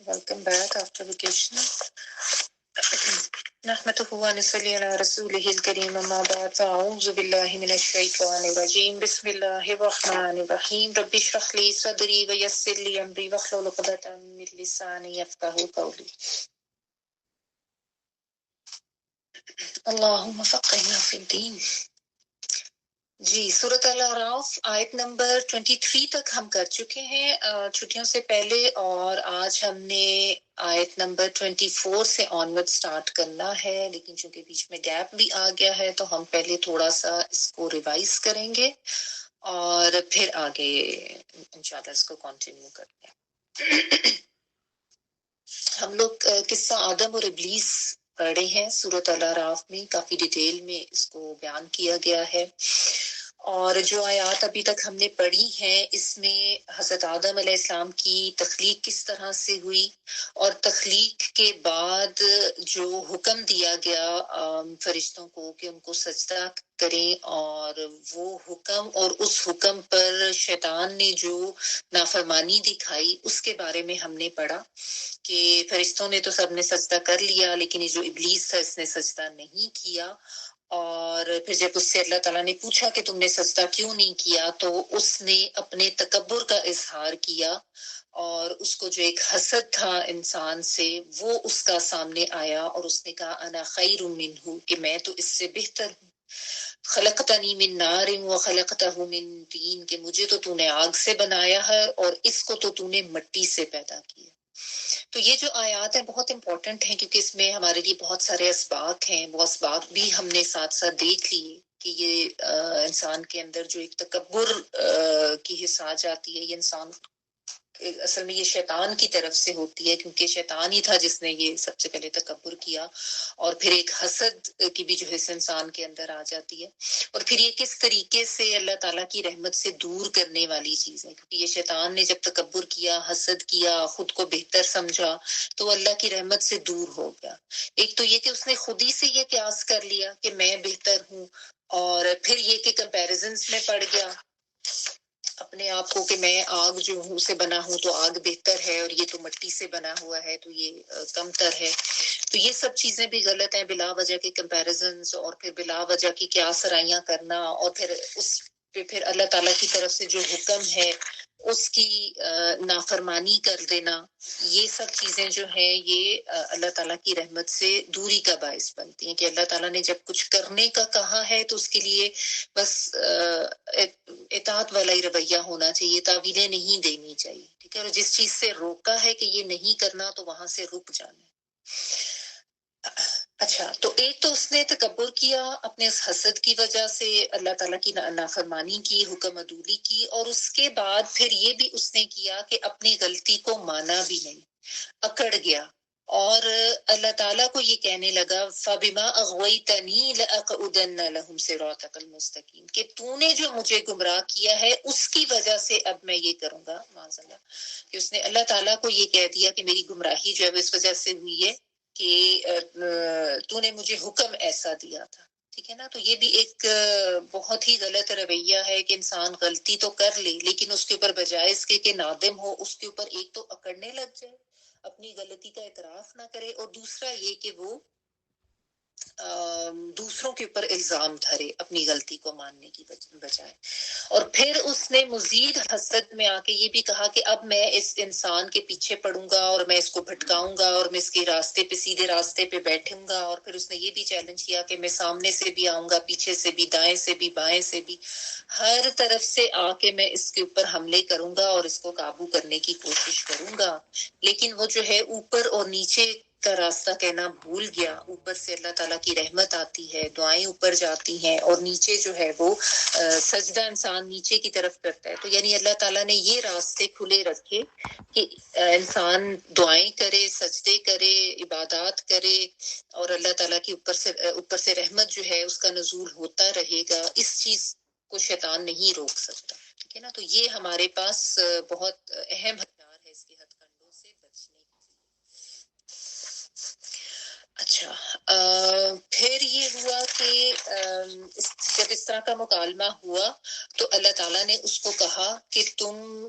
welcome back after vacation. نحمده ونصلي على رسوله الكريم أما بعد فأعوذ بالله من الشيطان الرجيم بسم الله الرحمن الرحيم رب اشرح لي صدري ويسر لي أمري واحلل عقدة من لساني يفقهوا قولي اللهم فقهنا في الدين. جی سورۃ الاعراف آیت نمبر 23 تک ہم کر چکے ہیں چھٹیوں سے پہلے، اور آج ہم نے آیت نمبر 24 سے آنورڈ سٹارٹ کرنا ہے، لیکن چونکہ بیچ میں گیپ بھی آ گیا ہے تو ہم پہلے تھوڑا سا اس کو ریوائز کریں گے اور پھر آگے انشاءاللہ اس کو کنٹینیو کرتے ہیں۔ ہم لوگ قصہ آدم اور ابلیس پڑھے ہیں سورۃ الاعراف میں، کافی ڈیٹیل میں اس کو بیان کیا گیا ہے، اور جو آیات ابھی تک ہم نے پڑھی ہیں اس میں حضرت آدم علیہ السلام کی تخلیق کس طرح سے ہوئی، اور تخلیق کے بعد جو حکم دیا گیا فرشتوں کو کہ ان کو سجدہ کریں، اور وہ حکم اور اس حکم پر شیطان نے جو نافرمانی دکھائی اس کے بارے میں ہم نے پڑھا کہ فرشتوں نے تو سب نے سجدہ کر لیا، لیکن یہ جو ابلیس تھا اس نے سجدہ نہیں کیا، اور پھر جب اس سے اللہ تعالیٰ نے پوچھا کہ تم نے سجدہ کیوں نہیں کیا تو اس نے اپنے تکبر کا اظہار کیا، اور اس کو جو ایک حسد تھا انسان سے وہ اس کا سامنے آیا، اور اس نے کہا انا خیر منہ، کہ میں تو اس سے بہتر ہوں، خلقتنی من نار وخلقتہ من طین، کہ مجھے تو نے آگ سے بنایا ہے اور اس کو تو نے مٹی سے پیدا کیا۔ تو یہ جو آیات ہیں بہت امپورٹنٹ ہیں، کیونکہ اس میں ہمارے لیے بہت سارے اسباق ہیں، وہ اسباق بھی ہم نے ساتھ ساتھ دیکھ لیے کہ یہ انسان کے اندر جو ایک تکبر کی حص آ جاتی ہے، یہ انسان اصل میں یہ شیطان کی طرف سے ہوتی ہے، کیونکہ شیطان ہی تھا جس نے یہ سب سے پہلے تکبر کیا، اور پھر ایک حسد کی بھی جو حص انسان کے اندر آ جاتی ہے، اور پھر یہ کس طریقے سے اللہ تعالیٰ کی رحمت سے دور کرنے والی چیز ہے، کیونکہ یہ شیطان نے جب تکبر کیا، حسد کیا، خود کو بہتر سمجھا تو اللہ کی رحمت سے دور ہو گیا۔ ایک تو یہ کہ اس نے خود ہی سے یہ قیاس کر لیا کہ میں بہتر ہوں، اور پھر یہ کہ کمپیریزنز میں پڑ گیا اپنے آپ کو کہ میں آگ جو ہوں سے بنا ہوں تو آگ بہتر ہے، اور یہ تو مٹی سے بنا ہوا ہے تو یہ کم تر ہے۔ تو یہ سب چیزیں بھی غلط ہیں، بلا وجہ کے کمپیریزنز، اور پھر بلا وجہ کی قیاس آرائیاں کرنا، اور پھر اس پہ پھر اللہ تعالیٰ کی طرف سے جو حکم ہے اس کی نافرمانی کر دینا، یہ سب چیزیں جو ہیں یہ اللہ تعالیٰ کی رحمت سے دوری کا باعث بنتی ہیں، کہ اللہ تعالیٰ نے جب کچھ کرنے کا کہا ہے تو اس کے لیے بس اطاعت والا ہی رویہ ہونا چاہیے، تعویلیں نہیں دینی چاہیے، ٹھیک ہے، اور جس چیز سے روکا ہے کہ یہ نہیں کرنا تو وہاں سے رک جانا ہے۔ اچھا، تو ایک تو اس نے تکبر کیا اپنے اس حسد کی وجہ سے، اللہ تعالیٰ کی نافرمانی کی، حکم عدولی کی، اور اس کے بعد پھر یہ بھی اس نے کیا کہ اپنی غلطی کو مانا بھی نہیں، اکڑ گیا، اور اللہ تعالیٰ کو یہ کہنے لگا فَبِمَا أَغْوَيْتَنِي لَأَقْعُدَنَّ لَهُمْ صِرَاطَكَ الْمُسْتَقِيمَ، کہ تو نے جو مجھے گمراہ کیا ہے اس کی وجہ سے اب میں یہ کروں گا، معاذ اللہ، کہ اس نے اللہ تعالیٰ کو یہ کہہ دیا کہ میری گمراہی جو ہے وہ اس وجہ سے ہوئی ہے کہ تو نے مجھے حکم ایسا دیا تھا، ٹھیک ہے نا۔ تو یہ بھی ایک بہت ہی غلط رویہ ہے کہ انسان غلطی تو کر لے لیکن اس کے اوپر بجائے اس کے کہ نادم ہو، اس کے اوپر ایک تو اکڑنے لگ جائے، اپنی غلطی کا اعتراف نہ کرے، اور دوسرا یہ کہ وہ دوسروں کے اوپر الزام دھرے اپنی غلطی کو ماننے کی بجائے۔ اور پھر اس نے مزید حسد میں آ کے یہ بھی کہا کہ اب میں اس انسان کے پیچھے پڑوں گا اور میں اس کو بھٹکاؤں گا اور میں اس کے راستے پہ سیدھے راستے پہ بیٹھوں گا، اور پھر اس نے یہ بھی چیلنج کیا کہ میں سامنے سے بھی آؤں گا، پیچھے سے بھی، دائیں سے بھی، بائیں سے بھی، ہر طرف سے آ کے میں اس کے اوپر حملے کروں گا اور اس کو قابو کرنے کی کوشش کروں گا۔ لیکن وہ جو ہے اوپر اور نیچے کا راستہ کہنا بھول گیا، اوپر سے اللہ تعالیٰ کی رحمت آتی ہے، دعائیں اوپر جاتی ہیں، اور نیچے جو ہے وہ سجدہ انسان نیچے کی طرف کرتا ہے، تو یعنی اللہ تعالیٰ نے یہ راستے کھلے رکھے کہ انسان دعائیں کرے، سجدے کرے، عبادات کرے، اور اللہ تعالیٰ کی اوپر سے رحمت جو ہے اس کا نزول ہوتا رہے گا، اس چیز کو شیطان نہیں روک سکتا، ٹھیک ہے نا۔ تو یہ ہمارے پاس بہت اہم ہتھیار ہے اس کے ہتھ کنڈوں سے بچنے کے۔ اچھا، پھر یہ ہوا کہ جب اس طرح کا مکالمہ ہوا تو اللہ تعالیٰ نے اس کو کہا کہ تم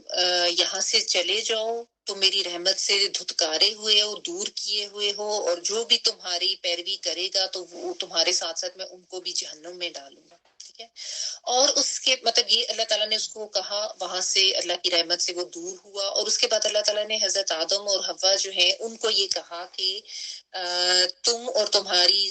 یہاں سے چلے جاؤ، تم میری رحمت سے دھتکارے ہوئے ہو، دور کیے ہوئے ہو، اور جو بھی تمہاری پیروی کرے گا تو وہ تمہارے ساتھ ساتھ میں ان کو بھی جہنم میں ڈالوں گا. ٹھیک ہے. اور اس کے مطلب یہ اللہ تعالیٰ نے اس کو کہا، وہاں سے اللہ کی رحمت سے وہ دور ہوا. اور اس کے بعد اللہ تعالیٰ نے حضرت آدم اور حوا جو ہیں ان کو یہ کہا کہ تم اور تمہاری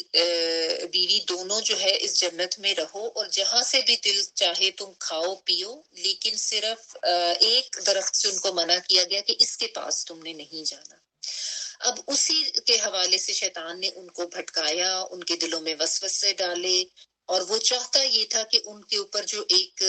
بیوی دونوں جو ہے اس جنت میں رہو، اور جہاں سے بھی دل چاہے تم کھاؤ پیو، لیکن صرف ایک درخت سے ان کو منع کیا گیا کہ اس کے پاس تم نے نہیں جانا. اب اسی کے حوالے سے شیطان نے ان کو بھٹکایا، ان کے دلوں میں وسوسے ڈالے، اور وہ چاہتا یہ تھا کہ ان کے اوپر جو ایک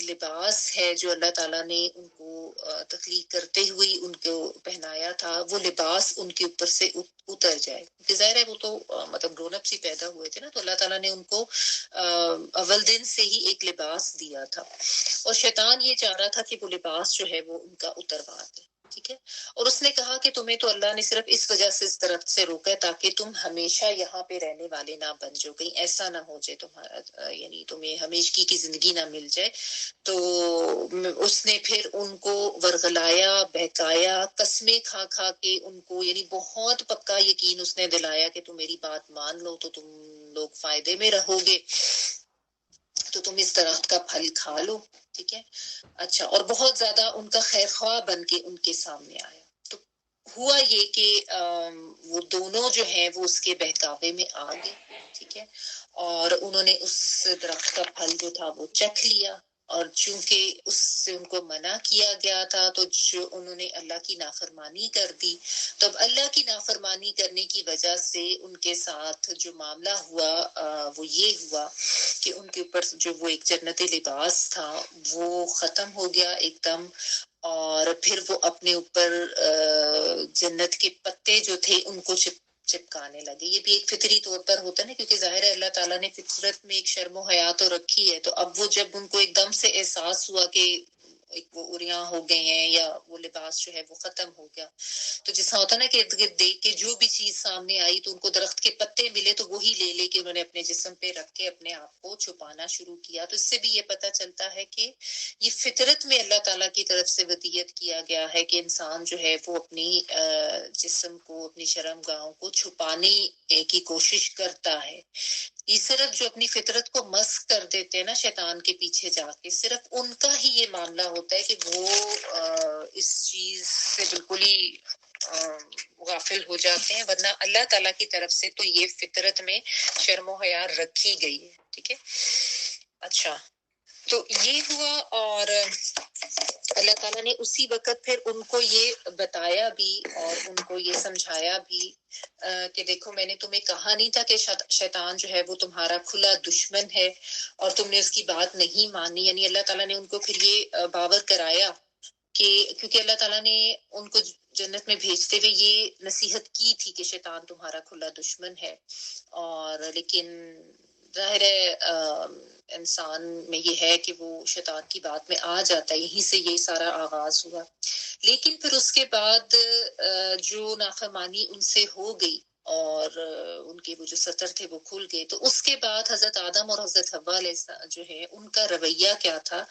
لباس ہے جو اللہ تعالیٰ نے ان کو تخلیق کرتے ہوئے ان کو پہنایا تھا، وہ لباس ان کے اوپر سے اتر جائے. کیونکہ ظاہر ہے وہ تو مطلب گرون اپ سی پیدا ہوئے تھے نا، تو اللہ تعالیٰ نے ان کو اول دن سے ہی ایک لباس دیا تھا، اور شیطان یہ چاہ رہا تھا کہ وہ لباس جو ہے وہ ان کا اتروا دے. ٹھیک ہے. اور اس نے کہا کہ تمہیں تو اللہ نے صرف اس وجہ سے اس درخت سے روکا ہے تاکہ تم ہمیشہ یہاں پہ رہنے والے نہ بن جاؤ، کہیں ایسا نہ ہو جائے تمہارا یعنی تمہیں ہمیشگی کی زندگی نہ مل جائے. تو اس نے پھر ان کو ورغلایا، بہکایا، قسمیں کھا کھا کے ان کو یعنی بہت پکا یقین اس نے دلایا کہ تم میری بات مان لو تو تم لوگ فائدے میں رہو گے، تو تم اس درخت کا پھل کھا لو. ٹھیک ہے. اچھا. اور بہت زیادہ ان کا خیر خواہ بن کے ان کے سامنے آیا. تو ہوا یہ کہ وہ دونوں جو ہیں وہ اس کے بہکاوے میں آ گئے. ٹھیک ہے. اور انہوں نے اس درخت کا پھل جو تھا وہ چکھ لیا، اور چونکہ اس سے ان کو منع کیا گیا تھا تو جو انہوں نے اللہ کی نافرمانی کر دی. تو اب اللہ کی نافرمانی کرنے کی وجہ سے ان کے ساتھ جو معاملہ ہوا وہ یہ ہوا کہ ان کے اوپر جو وہ ایک جنتی لباس تھا وہ ختم ہو گیا ایک دم، اور پھر وہ اپنے اوپر جنت کے پتے جو تھے ان کو چپکانے لگے. یہ بھی ایک فطری طور پر ہوتا ہے نا، کیونکہ ظاہر ہے اللہ تعالیٰ نے فطرت میں ایک شرم و حیا تو رکھی ہے. تو اب وہ جب ان کو ایک دم سے احساس ہوا کہ ایک وہ اریاں ہو گئے ہیں یا وہ لباس جو ہے وہ ختم ہو گیا، تو جیسا ہوتا نا کہ ارد گرد دیکھ کے جو بھی چیز سامنے آئی تو ان کو درخت کے پتے ملے تو وہی لے لے کے انہوں نے اپنے جسم پہ رکھ کے اپنے آپ کو چھپانا شروع کیا. تو اس سے بھی یہ پتہ چلتا ہے کہ یہ فطرت میں اللہ تعالیٰ کی طرف سے ودیت کیا گیا ہے کہ انسان جو ہے وہ اپنی جسم کو، اپنی شرم گاہوں کو چھپانے کی کوشش کرتا ہے. یہ صرف جو اپنی فطرت کو مسخ کر دیتے ہیں نا شیطان کے پیچھے جا کے، صرف ان کا ہی یہ معاملہ ہوتا ہے کہ وہ اس چیز سے بالکل ہی غافل ہو جاتے ہیں، ورنہ اللہ تعالیٰ کی طرف سے تو یہ فطرت میں شرم و حیا رکھی گئی ہے. ٹھیک ہے. اچھا. تو یہ ہوا، اور اللہ تعالیٰ نے اسی وقت پھر ان کو یہ بتایا بھی اور ان کو یہ سمجھایا بھی کہ دیکھو میں نے تمہیں کہا نہیں تھا کہ شیطان جو ہے وہ تمہارا کھلا دشمن ہے اور تم نے اس کی بات نہیں مانی. یعنی اللہ تعالیٰ نے ان کو پھر یہ باور کرایا کہ کیونکہ اللہ تعالیٰ نے ان کو جنت میں بھیجتے ہوئے یہ نصیحت کی تھی کہ شیطان تمہارا کھلا دشمن ہے، اور لیکن ظاہر ہے انسان میں یہ ہے کہ وہ شیطان کی بات میں آ جاتا ہے، یہیں سے یہ سارا آغاز ہوا. لیکن پھر اس کے بعد جو نافرمانی ان سے ہو گئی اور ان کے وہ جو سطر تھے وہ کھل گئے، تو اس کے بعد حضرت آدم اور حضرت حوا جو ہے ان کا رویہ کیا تھا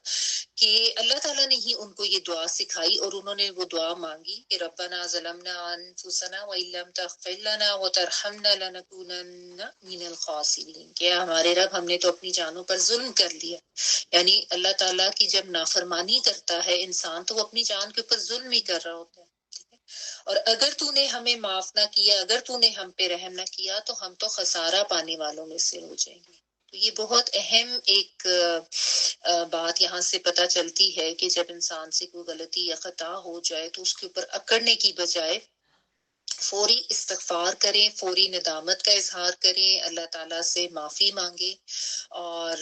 کہ اللہ تعالیٰ نے ہی ان کو یہ دعا سکھائی، اور انہوں نے وہ دعا مانگی کہ ربنا ظلمنا انفسنا وان لم تغفر لنا وترحمنا لنکونن من الخاسرین، کہ ہمارے رب ہم نے تو اپنی جانوں پر ظلم کر لیا. یعنی اللہ تعالیٰ کی جب نافرمانی کرتا ہے انسان تو وہ اپنی جان کے اوپر ظلم ہی کر رہا ہوتا ہے. اور اگر تو نے ہمیں معاف نہ کیا، اگر تو نے ہم پہ رحم نہ کیا تو ہم تو خسارہ پانے والوں میں سے ہو جائیں گے. تو یہ بہت اہم ایک بات یہاں سے پتہ چلتی ہے کہ جب انسان سے کوئی غلطی یا خطا ہو جائے تو اس کے اوپر اکڑنے کی بجائے فوری استغفار کریں، فوری ندامت کا اظہار کریں، اللہ تعالیٰ سے معافی مانگیں، اور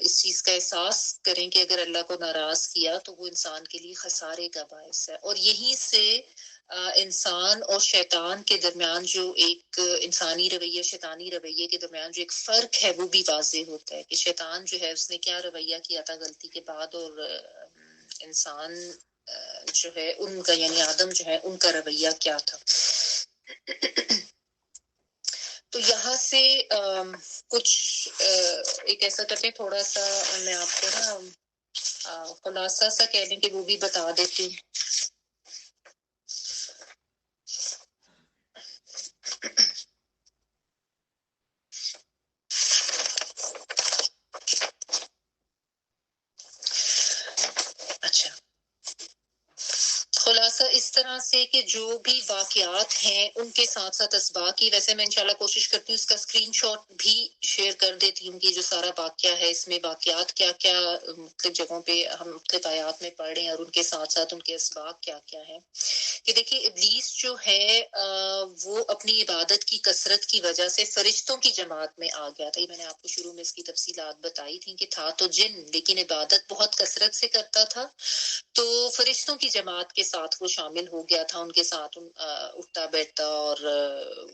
اس چیز کا احساس کریں کہ اگر اللہ کو ناراض کیا تو وہ انسان کے لیے خسارے کا باعث ہے. اور یہیں سے انسان اور شیطان کے درمیان جو ایک انسانی رویہ شیطانی رویے کے درمیان جو ایک فرق ہے وہ بھی واضح ہوتا ہے کہ شیطان جو ہے اس نے کیا رویہ کیا تھا غلطی کے بعد، اور انسان جو ہے ان کا یعنی آدم جو ہے ان کا رویہ کیا تھا. تو یہاں سے کچھ ایک ایسا کرتے ہیں، تھوڑا سا میں آپ کو نا خلاصہ سا کہہ لیں کہ وہ بھی بتا دیتی ہوں. اچھا، خلاصہ اس طرح سے کہ جو بھی واقعات ہیں ان کے ساتھ ساتھ اسباق کی، ویسے میں انشاءاللہ کوشش کرتی ہوں اس کا اسکرین شاٹ بھی شیئر کر دیتی ہوں کہ جو سارا واقعہ ہے اس میں واقعات کیا کیا مختلف جگہوں پہ ہم مختلف آیات میں پڑھ رہے ہیں، اور ان کے ساتھ ساتھ ان کے اسباق کیا کیا ہے. کہ دیکھیے ابلیس جو ہے وہ اپنی عبادت کی کثرت کی وجہ سے فرشتوں کی جماعت میں آ گیا تھا. یہ میں نے آپ کو شروع میں اس کی تفصیلات بتائی تھی کہ تھا تو جن لیکن عبادت بہت کثرت سے کرتا تھا، تو فرشتوں کی جماعت کے ساتھ وہ شامل ہو گیا تھا، ان کے ساتھ اٹھتا بیٹھتا، اور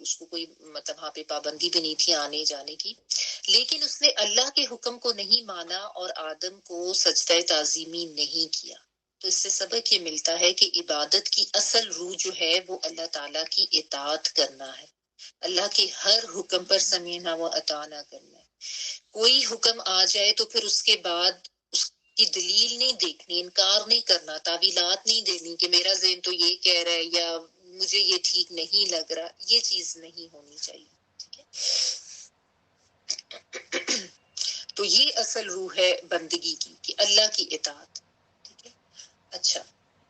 اس کو کوئی مطلب وہاں پہ پابندی بھی نہیں تھی آنے جانے کی. لیکن اس نے اللہ کے حکم کو نہیں مانا اور آدم کو سجدہ تعظیمی نہیں کیا. تو اس سے سبق یہ ملتا ہے کہ عبادت کی اصل روح جو ہے وہ اللہ تعالیٰ کی اطاعت کرنا ہے، اللہ کے ہر حکم پر سمینا و اطاعنا کرنا ہے. کوئی حکم آ جائے تو پھر اس کے بعد اس کی دلیل نہیں دیکھنی، انکار نہیں کرنا، تعویلات نہیں دینی کہ میرا ذہن تو یہ کہہ رہا ہے یا مجھے یہ ٹھیک نہیں لگ رہا. یہ چیز نہیں ہونی چاہیے. ٹھیک ہے، تو یہ اصل روح ہے بندگی کی کہ اللہ کی اطاعت. ٹھیک ہے، اچھا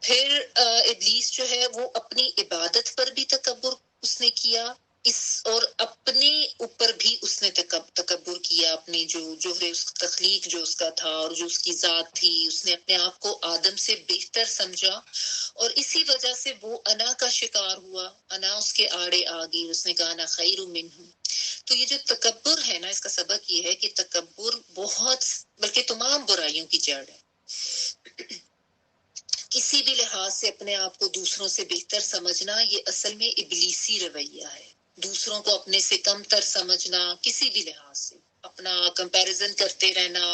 پھر ابلیس جو ہے وہ اپنی عبادت پر بھی تکبر اس نے کیا، اس اور اپنے اوپر بھی اس نے تکبر کیا. اپنی جو ہے اس تخلیق جو اس کا تھا اور جو اس کی ذات تھی، اس نے اپنے آپ کو آدم سے بہتر سمجھا، اور اسی وجہ سے وہ انا کا شکار ہوا. انا اس کے آڑے آ گئی، اس نے کہا انا خیر منہ. تو یہ جو تکبر ہے نا، اس کا سبق یہ ہے کہ تکبر بہت بلکہ تمام برائیوں کی جڑ ہے. کسی بھی لحاظ سے اپنے آپ کو دوسروں سے بہتر سمجھنا یہ اصل میں ابلیسی رویہ ہے. دوسروں کو اپنے سے کم تر سمجھنا، کسی بھی لحاظ سے اپنا کمپیریزن کرتے رہنا،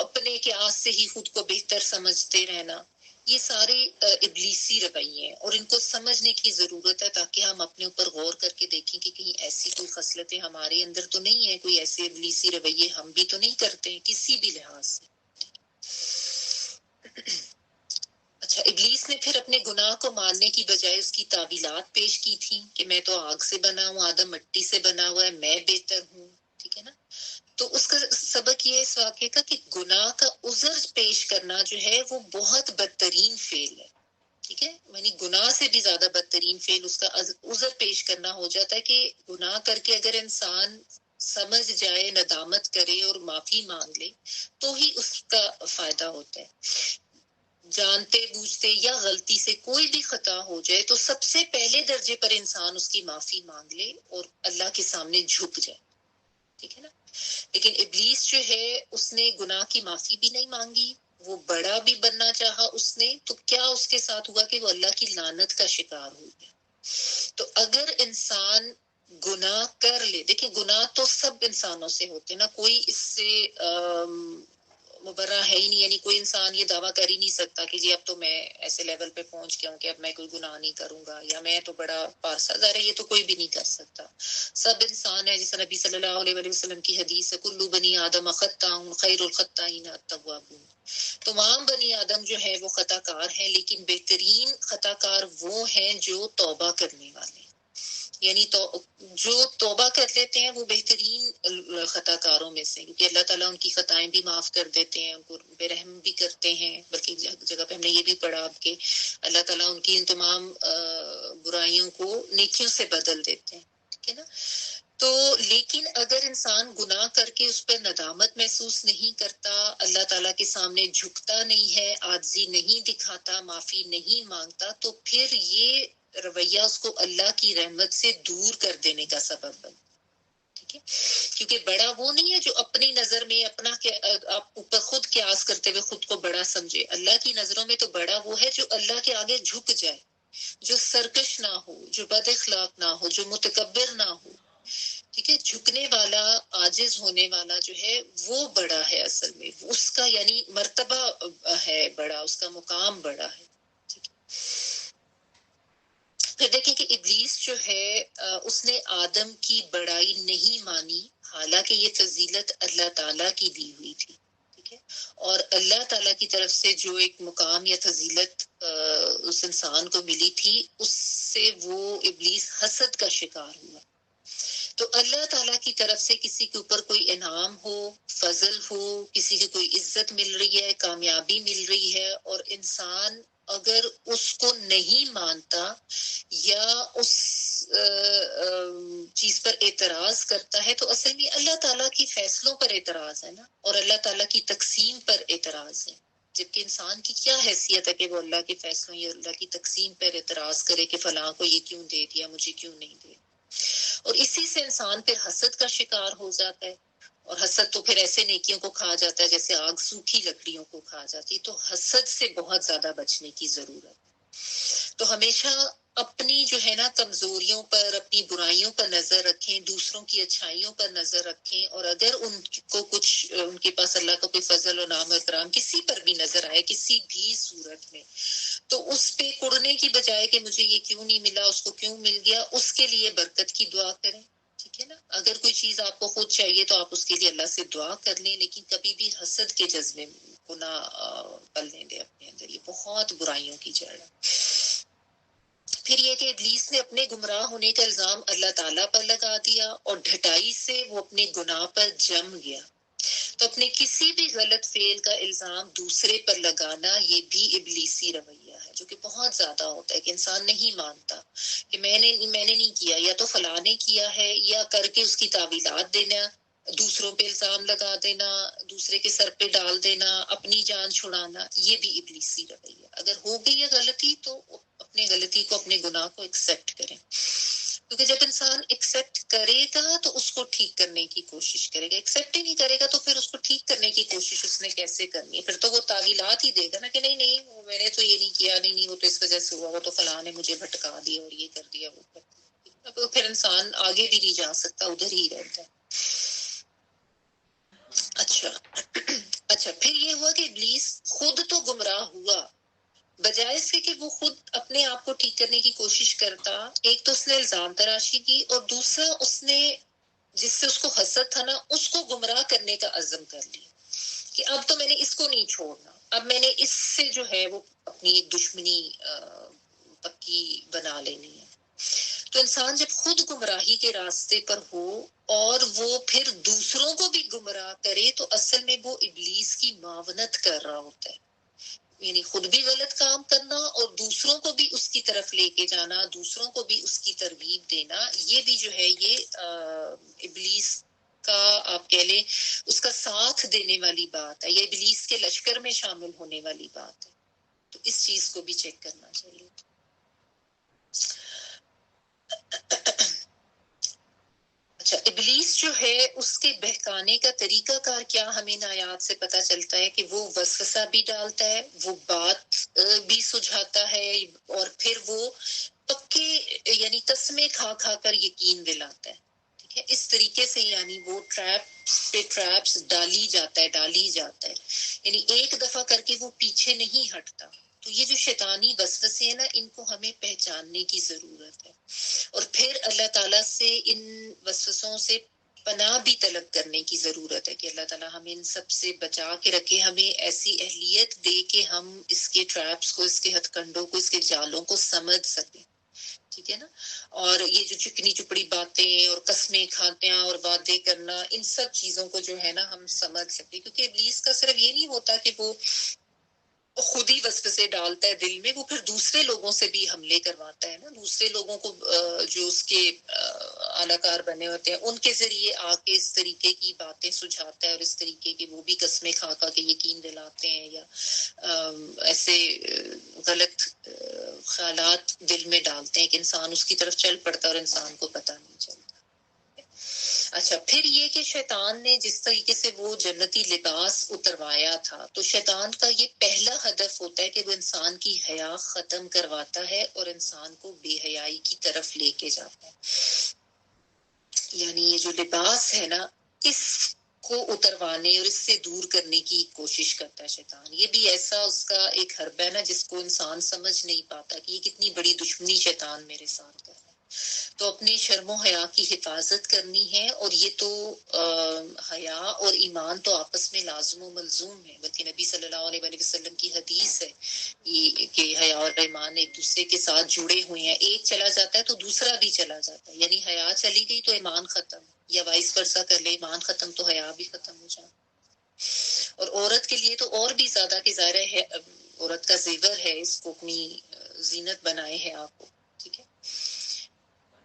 اپنے قیاس سے ہی خود کو بہتر سمجھتے رہنا، یہ سارے ابلیسی رویے ہیں، اور ان کو سمجھنے کی ضرورت ہے تاکہ ہم اپنے اوپر غور کر کے دیکھیں کہ کہیں ایسی کوئی خصلتیں ہمارے اندر تو نہیں ہے، کوئی ایسے ابلیسی رویے ہم بھی تو نہیں کرتے ہیں کسی بھی لحاظ سے. اچھا، ابلیس نے پھر اپنے گناہ کو ماننے کی بجائے اس کی تعویلات پیش کی تھی کہ میں تو آگ سے بنا ہوں، آدم مٹی سے بنا ہوا ہے، میں بہتر ہوں. ٹھیک ہے نا، تو اس کا سبق یہ ہے اس واقعے کا کہ گناہ کا عذر پیش کرنا جو ہے وہ بہت بدترین فعل ہے. ٹھیک ہے، یعنی گناہ سے بھی زیادہ بدترین فعل اس کا عذر پیش کرنا ہو جاتا ہے. کہ گناہ کر کے اگر انسان سمجھ جائے، ندامت کرے اور معافی مانگ لے تو ہی اس کا فائدہ ہوتا ہے. جانتے بوجھتے یا غلطی سے کوئی بھی خطا ہو جائے تو سب سے پہلے درجے پر انسان اس کی معافی مانگ لے اور اللہ کے سامنے جھک جائے. ٹھیک ہے نا، لیکن ابلیس جو ہے اس نے گناہ کی معافی بھی نہیں مانگی، وہ بڑا بھی بننا چاہا اس نے، تو کیا اس کے ساتھ ہوا کہ وہ اللہ کی لعنت کا شکار ہو گیا. تو اگر انسان گناہ کر لے، دیکھیں گناہ تو سب انسانوں سے ہوتے نا، کوئی اس سے مبرہ ہے ہی نہیں. یعنی کوئی انسان یہ دعویٰ کر ہی نہیں سکتا کہ جی اب تو میں ایسے لیول پہ پہنچ گیا ہوں کہ اب میں کوئی گناہ نہیں کروں گا، یا میں تو بڑا پارسا ہے. یہ تو کوئی بھی نہیں کر سکتا. سب انسان ہے، جیسے نبی صلی اللہ علیہ وسلم کی حدیث ہے کلو بنی آدم خطاء خیر الخطائین التوابون. تمام بنی آدم جو ہے وہ خطا کار ہیں، لیکن بہترین خطا کار وہ ہیں جو توبہ کرنے والے ہیں. یعنی تو جو توبہ کر لیتے ہیں وہ بہترین خطا کاروں میں سے، کیونکہ اللہ تعالیٰ ان کی خطائیں بھی معاف کر دیتے ہیں، ان کو بے رحم بھی کرتے ہیں. بلکہ جگہ پہ ہم نے یہ بھی پڑھا اب کہ اللہ تعالیٰ ان کی ان تمام برائیوں کو نیکیوں سے بدل دیتے ہیں. ٹھیک ہے نا، تو لیکن اگر انسان گناہ کر کے اس پر ندامت محسوس نہیں کرتا، اللہ تعالیٰ کے سامنے جھکتا نہیں ہے، عاجزی نہیں دکھاتا، معافی نہیں مانگتا، تو پھر یہ رویہ اس کو اللہ کی رحمت سے دور کر دینے کا سبب بن. ٹھیک ہے، کیونکہ بڑا وہ نہیں ہے جو اپنی نظر میں اپنا آپ اوپر خود قیاس کرتے ہوئے خود کو بڑا سمجھے. اللہ کی نظروں میں تو بڑا وہ ہے جو اللہ کے آگے جھک جائے، جو سرکش نہ ہو، جو بد اخلاق نہ ہو، جو متکبر نہ ہو. ٹھیک ہے، جھکنے والا، عاجز ہونے والا جو ہے وہ بڑا ہے اصل میں. اس کا یعنی مرتبہ ہے بڑا، اس کا مقام بڑا ہے. ٹھیک ہے، پھر دیکھیں کہ ابلیس جو ہے اس نے آدم کی بڑائی نہیں مانی، حالانکہ یہ فضیلت اللہ تعالیٰ کی دی ہوئی تھی، ٹھیک ہے، اور اللہ تعالیٰ کی طرف سے جو ایک مقام یا فضیلت اس انسان کو ملی تھی، اس سے وہ ابلیس حسد کا شکار ہوا۔ تو اللہ تعالیٰ کی طرف سے کسی کے اوپر کوئی انعام ہو، فضل ہو، کسی کی کوئی عزت مل رہی ہے، کامیابی مل رہی ہے، اور انسان اگر اس کو نہیں مانتا یا اس چیز پر اعتراض کرتا ہے، تو اصل میں اللہ تعالیٰ کی فیصلوں پر اعتراض ہے نا، اور اللہ تعالیٰ کی تقسیم پر اعتراض ہے۔ جبکہ انسان کی کیا حیثیت ہے کہ وہ اللہ کے فیصلوں یا اللہ کی تقسیم پر اعتراض کرے کہ فلاں کو یہ کیوں دے دیا، مجھے کیوں نہیں دے۔ اور اسی سے انسان پھر حسد کا شکار ہو جاتا ہے، اور حسد تو پھر ایسے نیکیوں کو کھا جاتا ہے جیسے آگ سوکھی لکڑیوں کو کھا جاتی۔ تو حسد سے بہت زیادہ بچنے کی ضرورت ہے۔ تو ہمیشہ اپنی جو ہے نا کمزوریوں پر، اپنی برائیوں پر نظر رکھیں، دوسروں کی اچھائیوں پر نظر رکھیں، اور اگر ان کو کچھ ان کے پاس اللہ کا کوئی فضل و نعم و اکرام کسی پر بھی نظر آئے کسی بھی صورت میں، تو اس پہ کڑنے کی بجائے کہ مجھے یہ کیوں نہیں ملا، اس کو کیوں مل گیا، اس کے لیے برکت کی دعا کریں، ٹھیک ہے نا۔ اگر کوئی چیز آپ کو خود چاہیے تو آپ اس کے لیے اللہ سے دعا کر لیں، لیکن کبھی بھی حسد کے جذبے کو نہ پلنے دیں اپنے اندر، یہ بہت برائیوں کی جڑ ہے۔ پھر یہ کہ ابلیس نے اپنے گمراہ ہونے کا الزام اللہ تعالیٰ پر لگا دیا، اور ڈھٹائی سے وہ اپنے گناہ پر جم گیا۔ تو اپنے کسی بھی غلط فعل کا الزام دوسرے پر لگانا یہ بھی ابلیسی رویہ ہے، جو کہ بہت زیادہ ہوتا ہے کہ انسان نہیں مانتا کہ میں نے نہیں کیا، یا تو فلاں نے کیا ہے، یا کر کے اس کی تعویلات دینا، دوسروں پہ الزام لگا دینا، دوسرے کے سر پہ ڈال دینا، اپنی جان چھڑانا، یہ بھی ابلیسی رویہ۔ اگر ہو گئی ہے غلطی تو اپنے غلطی کو، اپنے گناہ کو ایکسیپٹ کریں، کیونکہ جب انسان ایکسیپٹ کرے گا تو اس کو ٹھیک کرنے کی کوشش کرے گا، ایکسیپٹ ہی نہیں کرے گا تو پھر اس کو ٹھیک کرنے کی کوشش اس نے کیسے کرنی ہے؟ پھر تو وہ تعویلات ہی دے گا نا کہ نہیں میں نے تو یہ نہیں کیا، نہیں وہ تو اس وجہ سے ہوا، وہ تو فلاں نے مجھے بھٹکا دیا اور یہ کر دیا وہ کر دیا، تو پھر انسان آگے بھی نہیں جا سکتا، ادھر ہی رہتا ہے۔ اچھا پھر یہ ہوا کہ ابلیس خود تو گمراہ ہوا، بجائے اس کے کہ وہ خود اپنے آپ کو ٹھیک کرنے کی کوشش کرتا، ایک تو اس نے الزام تراشی کی، اور دوسرا اس نے جس سے اس کو حسد تھا نا، اس کو گمراہ کرنے کا عزم کر لیا کہ اب تو میں نے اس کو نہیں چھوڑنا، اب میں نے اس سے جو ہے وہ اپنی ایک دشمنی پکی بنا لینی ہے۔ تو انسان جب خود گمراہی کے راستے پر ہو اور وہ پھر دوسروں کو بھی گمراہ کرے، تو اصل میں وہ ابلیس کی معاونت کر رہا ہوتا ہے، یعنی خود بھی غلط کام کرنا اور دوسروں کو بھی اس کی طرف لے کے جانا، دوسروں کو بھی اس کی ترغیب دینا، یہ بھی جو ہے یہ ابلیس کا آپ کہہ لیں اس کا ساتھ دینے والی بات ہے، یہ ابلیس کے لشکر میں شامل ہونے والی بات ہے۔ تو اس چیز کو بھی چیک کرنا چاہیے۔ اچھا، ابلیس جو ہے اس کے بہکانے کا طریقہ کار کیا ہمیں ان آیات سے پتہ چلتا ہے کہ وہ وسوسہ بھی ڈالتا ہے، وہ بات بھی سجھاتا ہے، اور پھر وہ پکے یعنی تسمے کھا کھا کر یقین دلاتا ہے، ٹھیک ہے، اس طریقے سے یعنی وہ ٹریپس ڈالی جاتا ہے، یعنی ایک دفعہ کر کے وہ پیچھے نہیں ہٹتا۔ تو یہ جو شیطانی وسوسے ہیں نا، ان کو ہمیں پہچاننے کی ضرورت ہے، اور پھر اللہ تعالیٰ سے ان وسوسوں سے پناہ بھی طلب کرنے کی ضرورت ہے کہ اللہ تعالیٰ ہمیں ان سب سے بچا کے رکھے، ہمیں ایسی اہلیت دے کہ ہم اس کے ٹریپس کو، اس کے ہتھ کنڈوں کو، اس کے جالوں کو سمجھ سکیں، ٹھیک ہے نا۔ اور یہ جو چکنی چپڑی باتیں اور قسمیں کھاتے ہیں اور وعدے کرنا، ان سب چیزوں کو جو ہے نا ہم سمجھ سکیں، کیونکہ ابلیس کا صرف یہ نہیں ہوتا کہ وہ خود ہی وسوسے ڈالتا ہے دل میں، وہ پھر دوسرے لوگوں سے بھی حملے کرواتا ہے نا، دوسرے لوگوں کو جو اس کے اعلی کار بنے ہوتے ہیں ان کے ذریعے آ کے اس طریقے کی باتیں سجھاتا ہے، اور اس طریقے کی وہ بھی قسمیں کھا کھا کے یقین دلاتے ہیں، یا ایسے غلط خیالات دل میں ڈالتے ہیں کہ انسان اس کی طرف چل پڑتا ہے اور انسان کو پتہ نہیں چلتا۔ اچھا، پھر یہ کہ شیطان نے جس طریقے سے وہ جنتی لباس اتروایا تھا، تو شیطان کا یہ پہلا ہدف ہوتا ہے کہ وہ انسان کی حیا ختم کرواتا ہے اور انسان کو بے حیائی کی طرف لے کے جاتا ہے۔ یعنی یہ جو لباس ہے نا، اس کو اتروانے اور اس سے دور کرنے کی کوشش کرتا ہے شیطان. یہ بھی ایسا اس کا ایک حربہ ہے نا جس کو انسان سمجھ نہیں پاتا کہ یہ کتنی بڑی دشمنی شیطان میرے ساتھ کر رہا ہے. تو اپنی شرم و حیا کی حفاظت کرنی ہے، اور یہ تو حیا اور ایمان تو آپس میں لازم و ملزوم ہے، بلکہ نبی صلی اللہ علیہ وآلہ وسلم کی حدیث ہے یہ کہ حیا اور ایمان ایک دوسرے کے ساتھ جڑے ہوئے ہیں، ایک چلا جاتا ہے تو دوسرا بھی چلا جاتا ہے، یعنی حیا چلی گئی تو ایمان ختم، یا وائس ورثہ کر لے، ایمان ختم تو حیا بھی ختم ہو جائے. اور عورت کے لیے تو اور بھی زیادہ کہ ظاہر ہے عورت کا زیور ہے، اس کو اپنی زینت بنائے ہے آپ کو. ٹھیک ہے.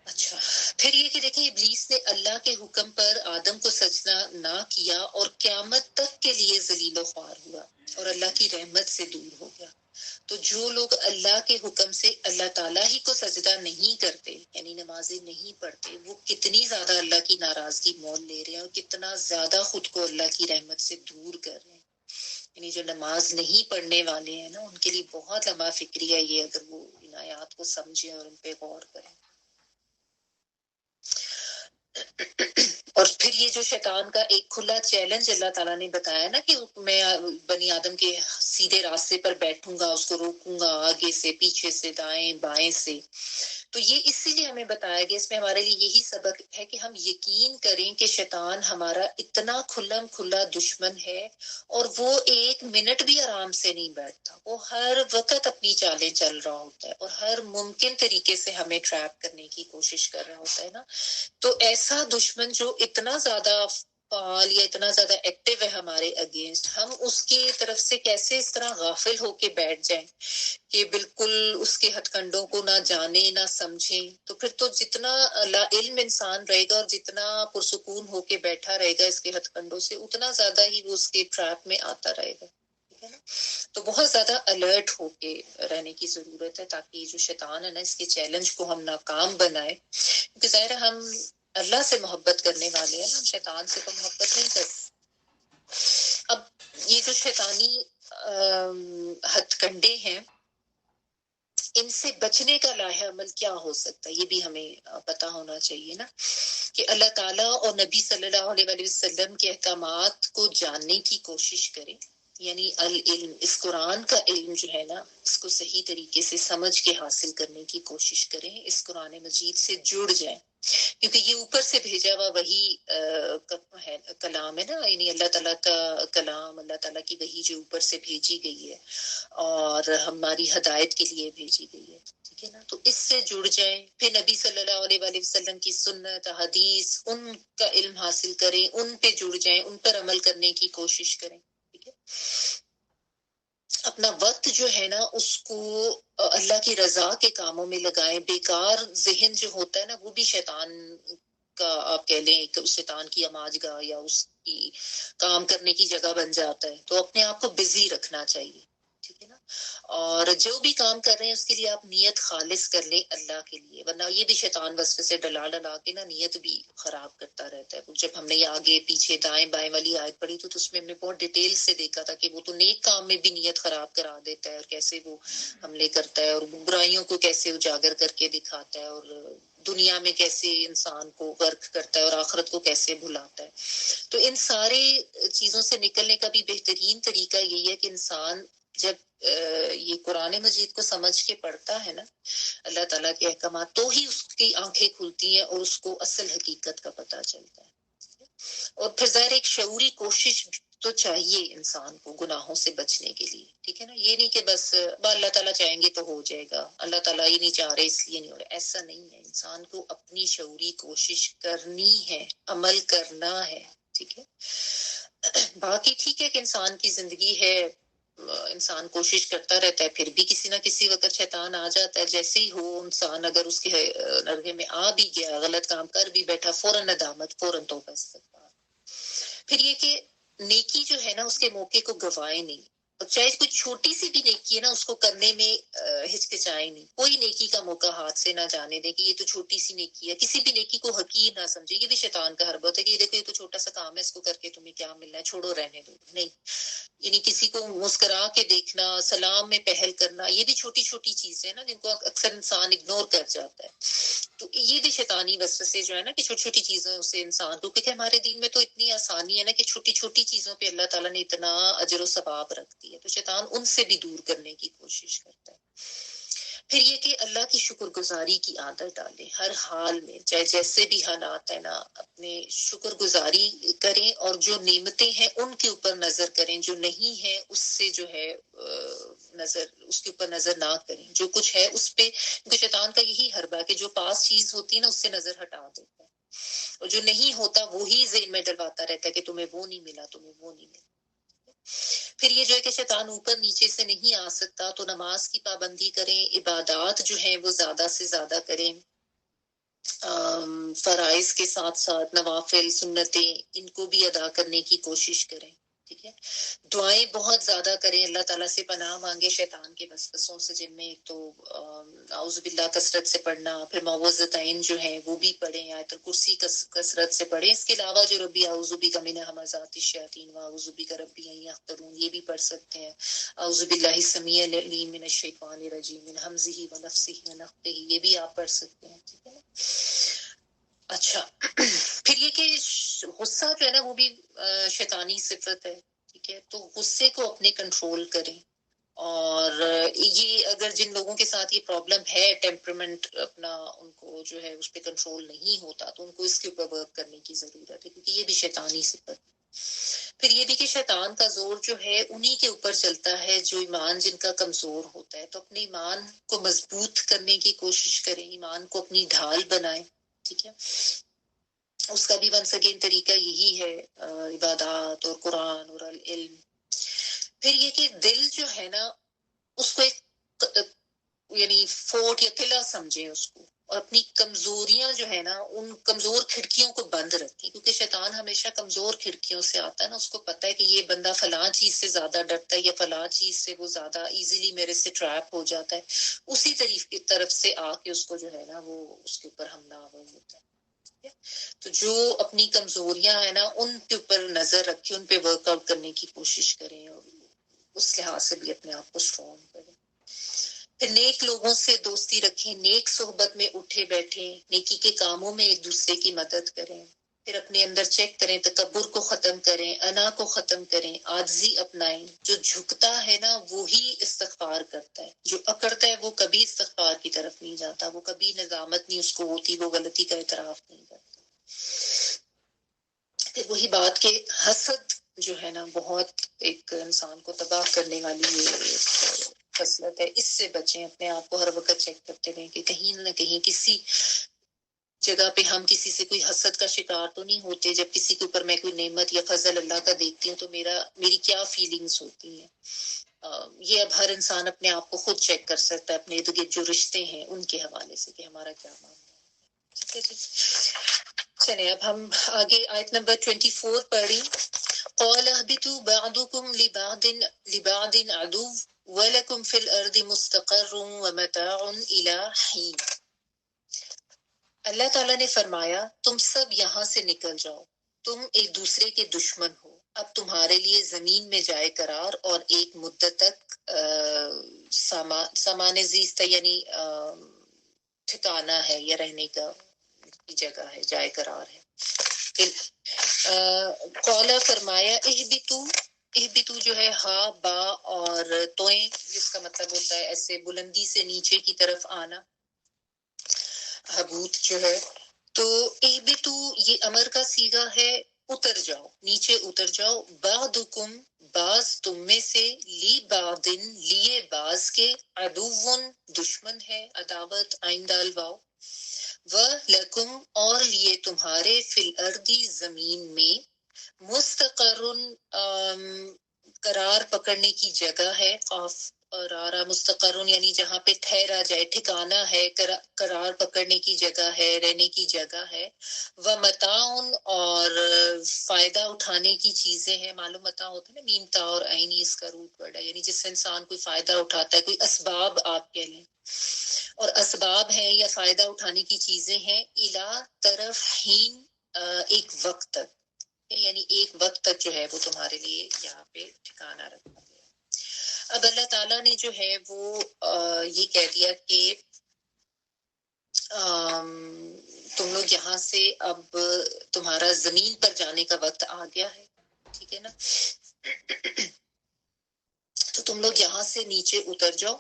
اچھا، پھر یہ کہ دیکھیں ابلیس نے اللہ کے حکم پر آدم کو سجدہ نہ کیا اور قیامت تک کے لیے ذلیل و خوار ہوا اور اللہ کی رحمت سے دور ہو گیا. تو جو لوگ اللہ کے حکم سے اللہ تعالیٰ ہی کو سجدہ نہیں کرتے، یعنی نمازیں نہیں پڑھتے، وہ کتنی زیادہ اللہ کی ناراضگی مول لے رہے ہیں اور کتنا زیادہ خود کو اللہ کی رحمت سے دور کر رہے ہیں. یعنی جو نماز نہیں پڑھنے والے ہیں نا، ان کے لیے بہت لمبا فکری ہے یہ، اگر وہ ان آیات کو سمجھیں اور ان پہ غور کریں. اور پھر یہ جو شیطان کا ایک کھلا چیلنج اللہ تعالیٰ نے بتایا نا کہ میں بنی آدم کے سیدھے راستے پر بیٹھوں گا، اس کو روکوں گا آگے سے، پیچھے سے، دائیں بائیں سے. تو یہ اسی لیے ہمیں بتایا گیا، اس میں ہمارے لیے یہی سبق ہے کہ ہم یقین کریں کہ شیطان ہمارا اتنا کھلم کھلا دشمن ہے، اور وہ ایک منٹ بھی آرام سے نہیں بیٹھتا، وہ ہر وقت اپنی چالیں چل رہا ہوتا ہے اور ہر ممکن طریقے سے ہمیں ٹریپ کرنے کی کوشش کر رہا ہوتا ہے نا. تو ایسا دشمن جو اتنا زیادہ فعال یا اتنا زیادہ ایکٹیو ہے ہمارے اگینسٹ، ہم اس کی طرف سے کیسے اس طرح غافل ہو کے بیٹھ جائیں کہ بالکل اس کے ہتھ کنڈوں کو نہ جانے نہ سمجھیں. تو پھر تو جتنا لا علم انسان رہے گا اور جتنا پرسکون ہو کے بیٹھا رہے گا اس کے ہتھ کنڈوں سے، اتنا زیادہ ہی وہ اس کے ٹریپ میں آتا رہے گا. تو بہت زیادہ الرٹ ہو کے رہنے کی ضرورت ہے، تاکہ یہ جو شیطان ہے نا اس کے چیلنج کو ہم ناکام بنائے. کیونکہ ظاہر ہے ہم اللہ سے محبت کرنے والے ہیں، ہم شیطان سے تو محبت نہیں کرتے. اب یہ جو شیطانی ہتھ کنڈے ہیں، ان سے بچنے کا لاہ عمل کیا ہو سکتا ہے، یہ بھی ہمیں پتا ہونا چاہیے نا. کہ اللہ تعالیٰ اور نبی صلی اللہ علیہ وآلہ وسلم کے احکامات کو جاننے کی کوشش کریں، یعنی العلم، اس قرآن کا علم جو ہے نا اس کو صحیح طریقے سے سمجھ کے حاصل کرنے کی کوشش کریں، اس قرآن مجید سے جڑ جائیں. کیونکہ یہ اوپر سے بھیجا ہوا وہی کلام ہے نا، یعنی اللہ تعالیٰ کا کلام، اللہ تعالیٰ کی وہی جو اوپر سے بھیجی گئی ہے اور ہماری ہدایت کے لیے بھیجی گئی ہے. ٹھیک ہے نا. تو اس سے جڑ جائیں، پھر نبی صلی اللہ علیہ وآلہ وسلم کی سنت حدیث ان کا علم حاصل کریں، ان پہ جڑ جائیں، ان پر عمل کرنے کی کوشش کریں. ٹھیک ہے. اپنا وقت جو ہے نا اس کو اللہ کی رضا کے کاموں میں لگائیں. بیکار ذہن جو ہوتا ہے نا وہ بھی شیطان کا آپ کہہ لیں کہ شیطان کی آماج گاہ یا اس کی کام کرنے کی جگہ بن جاتا ہے. تو اپنے آپ کو بزی رکھنا چاہیے. ٹھیک ہے نا. اور جو بھی کام کر رہے ہیں اس کے لیے آپ نیت خالص کر لیں اللہ کے لیے، ورنہ یہ بھی شیطان وسوسے سے ڈلا کے نا نیت بھی خراب کرتا رہتا ہے. جب ہم نے یہ آگے پیچھے دائیں بائیں والی آیت پڑھی تو اس میں ہم نے بہت ڈیٹیل سے دیکھا تھا کہ وہ تو نیک کام میں بھی نیت خراب کرا دیتا ہے، اور کیسے وہ حملے کرتا ہے اور برائیوں کو کیسے اجاگر کر کے دکھاتا ہے، اور دنیا میں کیسے انسان کو غرق کرتا ہے اور آخرت کو کیسے بھلاتا ہے. تو ان سارے چیزوں سے نکلنے کا بھی بہترین طریقہ یہی ہے کہ انسان جب یہ قرآن مجید کو سمجھ کے پڑھتا ہے نا اللہ تعالیٰ کے احکامات، تو ہی اس کی آنکھیں کھلتی ہیں اور اس کو اصل حقیقت کا پتہ چلتا ہے. اور پھر ظاہر ایک شعوری کوشش تو چاہیے انسان کو گناہوں سے بچنے کے لیے. ٹھیک ہے نا. یہ نہیں کہ بس اللہ تعالیٰ چاہیں گے تو ہو جائے گا، اللہ تعالیٰ یہ نہیں چاہ رہے اس لیے نہیں ہو رہا، ایسا نہیں ہے. انسان کو اپنی شعوری کوشش کرنی ہے، عمل کرنا ہے. ٹھیک ہے. باقی ٹھیک ہے کہ انسان کی زندگی ہے، انسان کوشش کرتا رہتا ہے، پھر بھی کسی نہ کسی وقت شیطان آ جاتا ہے. جیسے ہی ہو انسان اگر اس کے نرغے میں آ بھی گیا، غلط کام کر بھی بیٹھا، فوراً ندامت، فوراً توبہ استغفار. پھر یہ کہ نیکی جو ہے نا اس کے موقع کو گوائے نہیں. چاہے کوئی چھوٹی سی بھی نیکی ہے نا اس کو کرنے میں ہچکچائے نہیں. کوئی نیکی کا موقع ہاتھ سے نہ جانے دے کہ یہ تو چھوٹی سی نیکی ہے. کسی بھی نیکی کو حقیر نہ سمجھے. یہ بھی شیطان کا حربت ہے کہ یہ دیکھو یہ تو چھوٹا سا کام ہے, اس کو کر کے تمہیں کیا ملنا ہے, چھوڑو رہنے دو. نہیں, یعنی کسی کو مسکرا کے دیکھنا, سلام میں پہل کرنا, یہ بھی چھوٹی چھوٹی چیزیں ہیں نا جن کو اکثر انسان اگنور کر جاتا ہے. تو یہ بھی شیطانی وسوسے جو ہے نا کہ چھوٹی چھوٹی چیزوں سے انسان کو, کیونکہ ہمارے دین میں تو اتنی آسانی ہے نا کہ چھوٹی چھوٹی چیزوں پہ اللہ تعالیٰ نے اتنا اجر و ثواب رکھ دیا, تو شیطان ان سے بھی دور کرنے کی کوشش کرتا ہے. پھر یہ کہ اللہ کی شکر گزاری کی عادت ڈالیں ہر حال میں, چاہے جیسے بھی حالات ہے نا, اپنے شکر گزاری کریں اور جو نعمتیں ہیں ان کے اوپر نظر کریں, جو نہیں ہے اس سے جو ہے نظر, اس کے اوپر نظر نہ کریں. جو کچھ ہے اس پہ, کیونکہ شیطان کا یہی حربہ ہے کہ جو پاس چیز ہوتی ہے نا اس سے نظر ہٹا دیتا ہے, اور جو نہیں ہوتا وہی ذہن میں ڈلواتا رہتا ہے کہ تمہیں وہ نہیں ملا, تمہیں وہ نہیں ملا. پھر یہ جو ہے کہ شیطان اوپر نیچے سے نہیں آ سکتا, تو نماز کی پابندی کریں, عبادات جو ہیں وہ زیادہ سے زیادہ کریں, فرائض کے ساتھ ساتھ نوافل سنتیں ان کو بھی ادا کرنے کی کوشش کریں. ٹھیک ہے, دعائیں بہت زیادہ کریں, اللہ تعالیٰ سے پناہ مانگے شیطان کے وسوسوں سے, جن میں ایک تو اعوذ باللہ کثرت سے پڑھنا, پھر معوذتین جو ہیں وہ بھی پڑھیں, آیت الکرسی کثرت سے پڑھیں. اس کے علاوہ جو ربی اعوذ بک من همزات الشیاطین واعوذ بک ربی ان یحضرون یہ بھی پڑھ سکتے ہیں. اعوذ باللہ السمیع العلیم من الشیطان الرجیم من همزه ونفثه ونفثه یہ بھی آپ پڑھ سکتے ہیں. ٹھیک ہے نا. اچھا, پھر یہ کہ غصہ جو ہے نا وہ بھی شیطانی صفت ہے. ٹھیک ہے, تو غصے کو اپنے کنٹرول کریں, اور یہ اگر جن لوگوں کے ساتھ یہ پرابلم ہے ٹیمپرمنٹ اپنا ان کو جو ہے اس پہ کنٹرول نہیں ہوتا, تو ان کو اس کے اوپر ورک کرنے کی ضرورت ہے, کیونکہ یہ بھی شیطانی صفت ہے. پھر یہ بھی کہ شیطان کا زور جو ہے انہی کے اوپر چلتا ہے جو ایمان جن کا کمزور ہوتا ہے, تو اپنے ایمان کو مضبوط کرنے کی کوشش کریں, ایمان کو اپنی ڈھال بنائیں. ٹھیک ہے, اس کا بھی ونس اگین طریقہ یہی ہے, عبادات اور قرآن اور علم. پھر یہ کہ دل جو ہے نا اس کو ایک یعنی فورٹ یا قلعہ سمجھیں اس کو, اور اپنی کمزوریاں جو ہے نا ان کمزور کھڑکیوں کو بند رکھیں, کیونکہ شیطان ہمیشہ کمزور کھڑکیوں سے آتا ہے نا. اس کو پتا ہے کہ یہ بندہ فلاں چیز سے زیادہ ڈرتا ہے یا فلاں چیز سے وہ زیادہ ایزیلی میرے سے ٹریپ ہو جاتا ہے, اسی طرف سے آ کے اس کو جو ہے نا وہ اس کے اوپر حملہ آور ہوتا ہے. تو جو اپنی کمزوریاں ہیں نا ان کے اوپر نظر رکھیں, ان پہ ورک آؤٹ کرنے کی کوشش کریں, اور اس لحاظ سے بھی اپنے آپ کو اسٹرانگ کریں. پھر نیک لوگوں سے دوستی رکھیں, نیک صحبت میں اٹھے بیٹھیں, نیکی کے کاموں میں ایک دوسرے کی مدد کریں. پھر اپنے اندر چیک کریں, تکبر کو ختم کریں, انا کو ختم کریں, عاجزی اپنائیں. جو جھکتا ہے نا وہی استغفار کرتا ہے, جو اکڑتا ہے وہ کبھی استغفار کی طرف نہیں جاتا, وہ کبھی ندامت نہیں اس کو ہوتی, وہ غلطی کا اعتراف نہیں کرتا. پھر وہی بات کہ حسد جو ہے نا بہت ایک انسان کو تباہ کرنے والی خصلت ہے, اس سے بچیں. اپنے آپ کو ہر وقت چیک کرتے رہیں کہ کہیں نہ کہیں کسی جگہ پہ ہم کسی سے کوئی حسد کا شکار تو نہیں ہوتے. جب کسی کے اوپر میں کوئی نعمت یا فضل اللہ کا دیکھتی ہوں تو میری کیا فیلنگز ہوتی ہیں. یہ اب ہر انسان اپنے آپ کو خود چیک کر سکتا ہے, اپنے ارد گرد جو رشتے ہیں ان کے حوالے سے, کہ ہمارا کیا معاملہ ہے. ٹھیک ہے جی, چلیں اب ہم آگے آیت نمبر 24 پڑھی. قال اهبطوا بعضكم لبعض عدو وَلَكُمْ فِي الْأَرْضِ مُسْتَقَرٌّ وَمَتَاعٌ إِلَىٰ حِينٍ. اللہ تعالیٰ نے فرمایا تم سب یہاں سے نکل جاؤ, تم ایک دوسرے کے دشمن ہو, اب تمہارے لیے زمین میں جائے قرار اور ایک مدت تک سامان زیست یعنی ٹھکانہ ہے یا رہنے کا جگہ ہے, جائے قرار ہے. قولا فرمایا اہبتو جو ہے ہا با اور توئیں, جس کا مطلب ہوتا ہے ایسے بلندی سے نیچے کی طرف آنا, حبوت جو ہے. تو اہبتو یہ امر کا صیغہ ہے, اتر جاؤ, نیچے اتر جاؤ. بعضکم بعض تم میں سے, لی بعضن لیے بعض کے, عدوٌ دشمن ہے, عداوت عین دال واو, وَلَكُمْ اور لیے تمہارے, فی الارض زمین میں, مستقر قرار پکڑنے کی جگہ ہے, قرارا مستقرن یعنی جہاں پہ ٹھہرا جائے، ٹھکانا ہے، قرار پکڑنے کی جگہ ہے، رہنے کی جگہ ہے، ومتاعن اور فائدہ اٹھانے کی چیزیں ہیں. معلوم متاع ہوتا ہے نا، میم تا اور عینی اس کا روٹ ورڈ ہے، یعنی جس سے انسان کوئی فائدہ اٹھاتا ہے، کوئی اسباب آپ کہہ لیں، اور اسباب ہیں یا فائدہ اٹھانے کی چیزیں ہیں. الا طرف ہین ایک وقت تک، یعنی ایک وقت تک جو ہے وہ تمہارے لیے یہاں پہ ٹھکانہ رکھا گیا. اب اللہ تعالیٰ نے جو ہے وہ یہ کہہ دیا کہ تم لوگ یہاں سے اب تمہارا زمین پر جانے کا وقت آ گیا ہے، ٹھیک ہے نا، تو تم لوگ یہاں سے نیچے اتر جاؤ.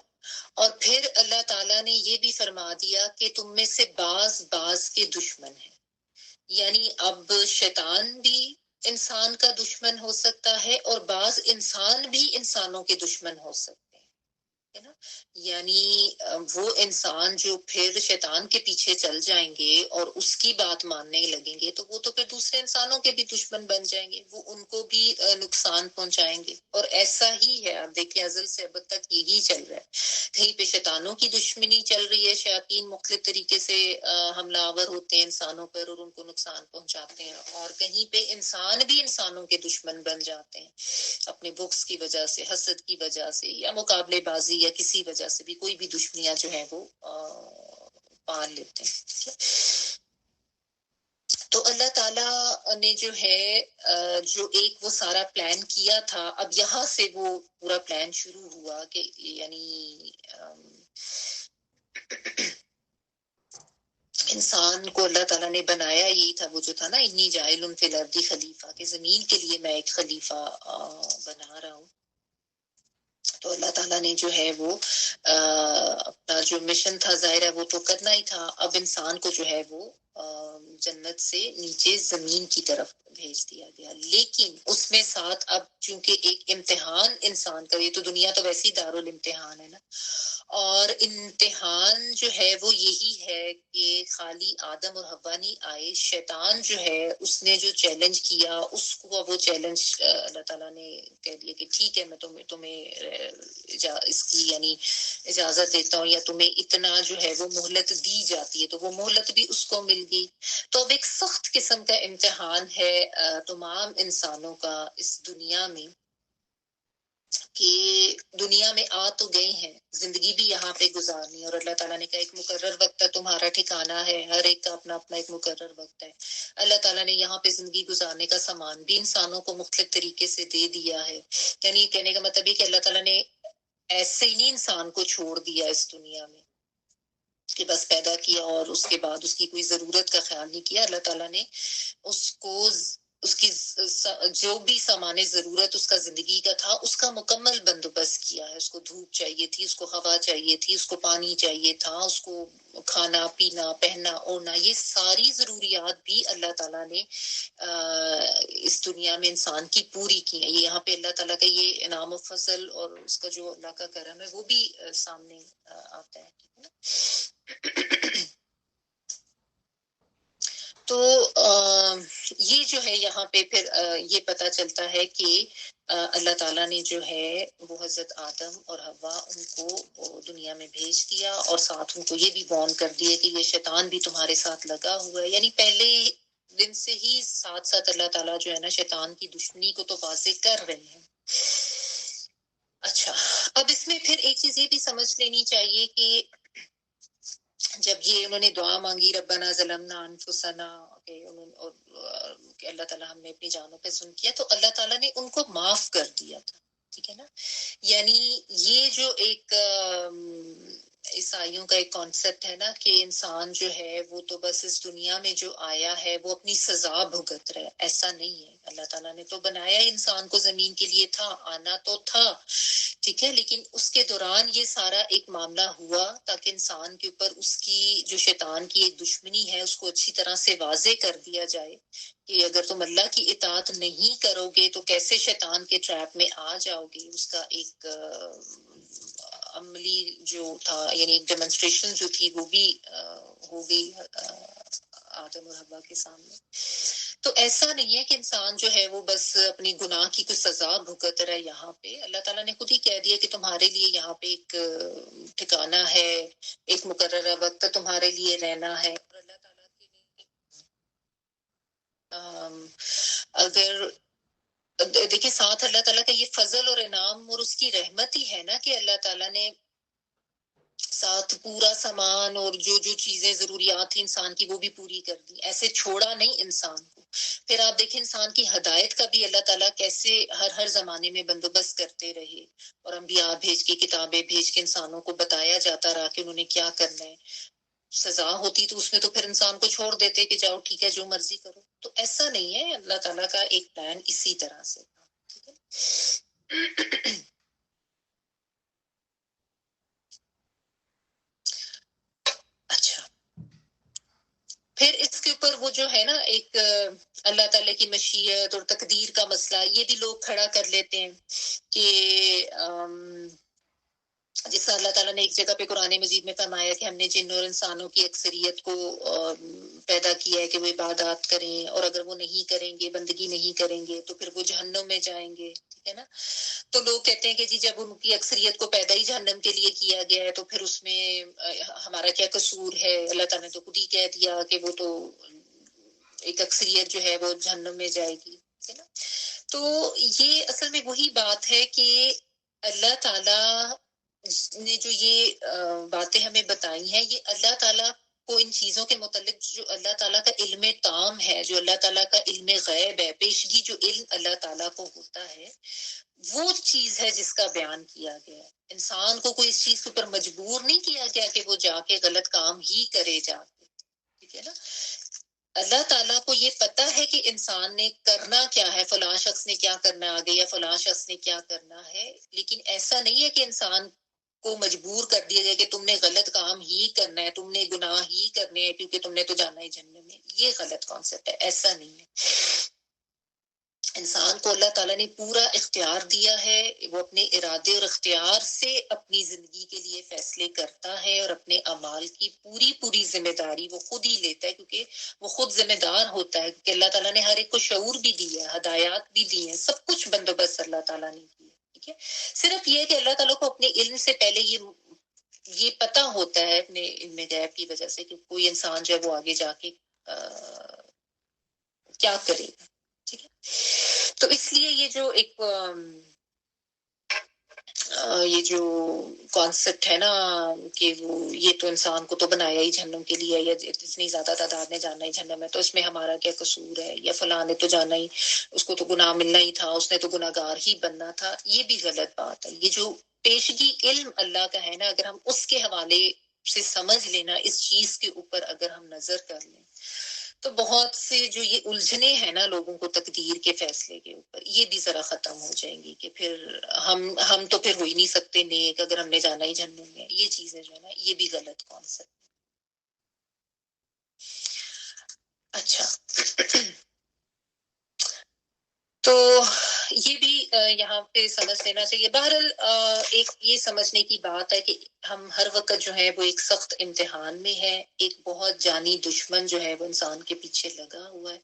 اور پھر اللہ تعالیٰ نے یہ بھی فرما دیا کہ تم میں سے بعض کے دشمن ہیں، یعنی اب شیطان بھی انسان کا دشمن ہو سکتا ہے اور بعض انسان بھی انسانوں کے دشمن ہو سکتے ہیں، ہے نا. یعنی وہ انسان جو پھر شیطان کے پیچھے چل جائیں گے اور اس کی بات ماننے لگیں گے تو وہ تو پھر دوسرے انسانوں کے بھی دشمن بن جائیں گے، وہ ان کو بھی نقصان پہنچائیں گے. اور ایسا ہی ہے، آپ دیکھیں ازل سے اب تک یہی چل رہا ہے. کہیں پہ شیطانوں کی دشمنی چل رہی ہے، شیاطین مختلف طریقے سے حملہ آور ہوتے ہیں انسانوں پر اور ان کو نقصان پہنچاتے ہیں، اور کہیں پہ انسان بھی انسانوں کے دشمن بن جاتے ہیں اپنے بغض کی وجہ سے، حسد کی وجہ سے، یا مقابلے بازی یا کسی وجہ سے بھی کوئی بھی دشمنیاں جو ہیں وہ پال لیتے ہیں. تو اللہ تعالیٰ نے جو ہے جو ایک وہ سارا پلان کیا تھا، اب یہاں سے وہ پورا پلان شروع ہوا کہ یعنی انسان کو اللہ تعالیٰ نے بنایا یہی تھا، وہ جو تھا نا انی جاعل فی الارض خلیفہ، کہ زمین کے لیے میں ایک خلیفہ بنا رہا ہوں. تو اللہ تعالیٰ نے جو ہے وہ اپنا جو مشن تھا ظاہر ہے وہ تو کرنا ہی تھا. اب انسان کو جو ہے وہ جنت سے نیچے زمین کی طرف بھیج دیا گیا، لیکن اس میں ساتھ اب چونکہ ایک امتحان انسان کا، یہ تو دنیا تو ویسے ہی دارالامتحان ہے نا، اور امتحان جو ہے وہ یہی ہے کہ خالی آدم اور حوا نہیں آئے، شیطان جو ہے اس نے جو چیلنج کیا اس کو وہ چیلنج اللہ تعالیٰ نے کہہ دیا کہ ٹھیک ہے میں تمہیں اس کی یعنی اجازت دیتا ہوں، یا تمہیں اتنا جو ہے وہ مہلت دی جاتی ہے، تو وہ مہلت بھی اس کو مل گئی. تو اب ایک سخت قسم کا امتحان ہے تمام انسانوں کا اس دنیا میں، کہ دنیا میں آ تو گئے ہیں، زندگی بھی یہاں پہ گزارنی، اور اللہ تعالیٰ نے کہا ایک مقرر وقت ہے تمہارا ٹھکانہ ہے، ہر ایک کا اپنا اپنا ایک مقرر وقت ہے. اللہ تعالیٰ نے یہاں پہ زندگی گزارنے کا سامان بھی انسانوں کو مختلف طریقے سے دے دیا ہے. یعنی کہنے کا مطلب یہ کہ اللہ تعالیٰ نے ایسے ہی نہیں انسان کو چھوڑ دیا اس دنیا میں کہ بس پیدا کیا اور اس کے بعد اس کی کوئی ضرورت کا خیال نہیں کیا. اللہ تعالیٰ نے اس کو اس کی جو بھی سامان ضرورت اس کا زندگی کا تھا اس کا مکمل بندوبست کیا ہے. اس کو دھوپ چاہیے تھی، اس کو ہوا چاہیے تھی، اس کو پانی چاہیے تھا، اس کو کھانا پینا پہننا اوڑھنا، یہ ساری ضروریات بھی اللہ تعالیٰ نے اس دنیا میں انسان کی پوری کی ہے. یہاں پہ اللہ تعالیٰ کا یہ انعام و فضل اور اس کا جو اللہ کا کرم ہے وہ بھی سامنے آتا ہے. تو یہ جو ہے یہاں پہ پھر یہ پتہ چلتا ہے کہ اللہ تعالیٰ نے جو ہے وہ حضرت آدم اور حوا ان کو دنیا میں بھیج دیا، اور ساتھ ان کو یہ بھی وارن کر دیا کہ یہ شیطان بھی تمہارے ساتھ لگا ہوا ہے. یعنی پہلے دن سے ہی ساتھ ساتھ اللہ تعالیٰ جو ہے نا شیطان کی دشمنی کو تو واضح کر رہے ہیں. اچھا، اب اس میں پھر ایک چیز یہ بھی سمجھ لینی چاہیے کہ جب یہ انہوں نے دعا مانگی ربنا ظلمنا انفسنا کہ اللہ تعالیٰ ہم نے اپنی جانوں پہ ظلم کیا، تو اللہ تعالیٰ نے ان کو معاف کر دیا تھا. ٹھیک ہے نا، یعنی یہ جو ایک عیسائیوں کا ایک کانسیپٹ ہے نا کہ انسان جو ہے وہ تو بس اس دنیا میں جو آیا ہے وہ اپنی سزا بھگت رہا ہے، ایسا نہیں ہے. اللہ تعالیٰ نے تو بنایا انسان کو زمین کے لیے تھا، آنا تو تھا، ٹھیک ہے، لیکن اس کے دوران یہ سارا ایک معاملہ ہوا تاکہ انسان کے اوپر اس کی جو شیطان کی ایک دشمنی ہے اس کو اچھی طرح سے واضح کر دیا جائے کہ اگر تم اللہ کی اطاعت نہیں کرو گے تو کیسے شیطان کے ٹریپ میں آ جاؤ گے. اس کا ایک عملی جو تھا یعنی ایک ڈیمونسٹریشن جو تھی وہ بھی ہو گئی آدم اور حوا کے سامنے. تو ایسا نہیں ہے کہ انسان جو ہے وہ بس اپنی گناہ کی کچھ سزا بھگت رہا ہے یہاں پہ. اللہ تعالیٰ نے خود ہی کہہ دیا کہ تمہارے لیے یہاں پہ ایک ٹھکانہ ہے, ایک مقررہ وقت تمہارے لیے رہنا ہے. اور اللہ تعالیٰ کے اگر دیکھیں ساتھ اللہ تعالیٰ کا یہ فضل اور انعام اور اس کی رحمت ہی ہے نا کہ اللہ تعالیٰ نے ساتھ پورا سامان اور جو جو چیزیں ضروریات تھی انسان کی وہ بھی پوری کر دی, ایسے چھوڑا نہیں انسان کو. پھر آپ دیکھیں انسان کی ہدایت کا بھی اللہ تعالیٰ کیسے ہر زمانے میں بندوبست کرتے رہے, اور انبیاء بھیج کے کتابیں بھیج کے انسانوں کو بتایا جاتا رہا کہ انہوں نے کیا کرنا ہے. سزا ہوتی تو اس میں تو پھر انسان کو چھوڑ دیتے کہ جاؤ ٹھیک ہے جو مرضی کرو. تو ایسا نہیں ہے, اللہ تعالیٰ کا ایک پلان اسی طرح سے. ٹھیک ہے. اچھا, پھر اس کے اوپر وہ جو ہے نا ایک اللہ تعالیٰ کی مشیت اور تقدیر کا مسئلہ, یہ بھی لوگ کھڑا کر لیتے ہیں کہ جس طرح اللہ تعالیٰ نے ایک جگہ پہ قرآن مجید میں فرمایا کہ ہم نے جن اور انسانوں کی اکثریت کو پیدا کیا ہے کہ وہ عبادات کریں, اور اگر وہ نہیں کریں گے, بندگی نہیں کریں گے تو پھر وہ جہنم میں جائیں گے. ٹھیک ہے نا. تو لوگ کہتے ہیں کہ جی جب ان کی اکثریت کو پیدا ہی جہنم کے لیے کیا گیا ہے تو پھر اس میں ہمارا کیا قصور ہے. اللہ تعالیٰ نے تو خود ہی کہہ دیا کہ وہ تو ایک اکثریت جو ہے وہ جہنم میں جائے گی. ٹھیک ہے نا. تو یہ اصل میں وہی بات ہے کہ اللہ تعالیٰ نے جو یہ باتیں ہمیں بتائی ہیں, یہ اللہ تعالیٰ کو ان چیزوں کے متعلق جو اللہ تعالیٰ کا علم تام ہے, جو اللہ تعالیٰ کا علم غیب ہے, پیشگی جو علم اللہ تعالیٰ کو ہوتا ہے, وہ چیز ہے جس کا بیان کیا گیا ہے. انسان کو کوئی اس چیز کے اوپر مجبور نہیں کیا گیا کہ وہ جا کے غلط کام ہی کرے جا کے. ٹھیک ہے نا. اللہ تعالیٰ کو یہ پتا ہے کہ انسان نے کرنا کیا ہے, فلاں شخص نے کیا کرنا ہے آگے, یا فلاں شخص نے کیا کرنا ہے, لیکن ایسا نہیں ہے کہ انسان کو مجبور کر دیا جائے کہ تم نے غلط کام ہی کرنا ہے, تم نے گناہ ہی کرنے ہیں کیونکہ تم نے تو جانا ہی جہنم میں. یہ غلط کانسیپٹ ہے, ایسا نہیں ہے. انسان کو اللہ تعالیٰ نے پورا اختیار دیا ہے, وہ اپنے ارادے اور اختیار سے اپنی زندگی کے لیے فیصلے کرتا ہے, اور اپنے اعمال کی پوری ذمہ داری وہ خود ہی لیتا ہے, کیونکہ وہ خود ذمہ دار ہوتا ہے, کیونکہ اللہ تعالیٰ نے ہر ایک کو شعور بھی دیا ہے, ہدایات بھی دی ہیں, سب کچھ بندوبست اللہ تعالیٰ نے کیا. ٹھیک ہے. صرف یہ کہ اللہ تعالیٰ کو اپنے علم سے پہلے یہ پتا ہوتا ہے اپنے علم غیب کی وجہ سے کہ کوئی انسان جو ہے وہ آگے جا کے کیا کرے گا. ٹھیک ہے. تو اس لیے یہ جو ایک یہ جو کانسیپٹ ہے نا کہ وہ یہ تو انسان کو تو بنایا ہی جہنم کے لیے, یا اتنی زیادہ تعداد نے جانا ہی جہنم ہے تو اس میں ہمارا کیا قصور ہے, یا فلاں نے تو جانا ہی, اس کو تو گناہ ملنا ہی تھا, اس نے تو گناہگار ہی بننا تھا, یہ بھی غلط بات ہے. یہ جو پیشگی علم اللہ کا ہے نا, اگر ہم اس کے حوالے سے سمجھ لینا, اس چیز کے اوپر اگر ہم نظر کر لیں, تو بہت سے جو یہ الجھنے ہیں نا لوگوں کو تقدیر کے فیصلے کے اوپر, یہ بھی ذرا ختم ہو جائیں گی کہ پھر ہم تو پھر ہو ہی نہیں سکتے نیک اگر ہم نے جانا ہی جہنم میں. یہ چیزیں جو ہے نا یہ بھی غلط کانسیپٹ. اچھا, تو یہ بھی یہاں پہ سمجھ لینا چاہیے. بہرحال ایک یہ سمجھنے کی بات ہے کہ ہم ہر وقت جو ہے وہ ایک سخت امتحان میں ہے, ایک بہت جانی دشمن جو ہے وہ انسان کے پیچھے لگا ہوا ہے,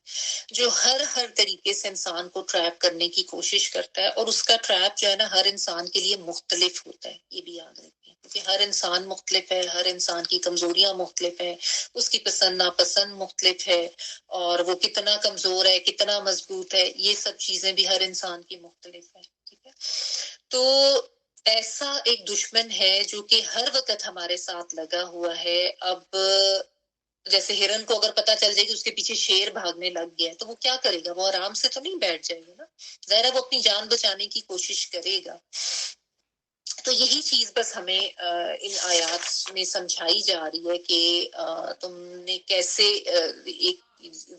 جو ہر طریقے سے انسان کو ٹریپ کرنے کی کوشش کرتا ہے, اور اس کا ٹریپ جو ہے نا ہر انسان کے لیے مختلف ہوتا ہے. یہ بھی یاد رکھیں کیونکہ ہر انسان مختلف ہے, ہر انسان کی کمزوریاں مختلف ہیں, اس کی پسند ناپسند مختلف ہے, اور وہ کتنا کمزور ہے کتنا مضبوط ہے, یہ سب چیزیں بھی ہر انسان کی مختلف ہیں. ٹھیک ہے. تو ایسا ایک دشمن ہے جو کہ ہر وقت ہمارے ساتھ لگا ہوا ہے. اب جیسے ہرن کو اگر پتا چل جائے کہ اس کے پیچھے شیر بھاگنے لگ گیا ہے تو وہ کیا کرے گا, وہ آرام سے تو نہیں بیٹھ جائے گا نا, ظاہر ہے وہ اپنی جان بچانے کی کوشش کرے گا. تو یہی چیز بس ہمیں ان آیات میں سمجھائی جا رہی ہے کہ تم نے کیسے ایک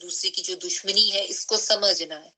دوسرے کی جو دشمنی ہے اس کو سمجھنا ہے,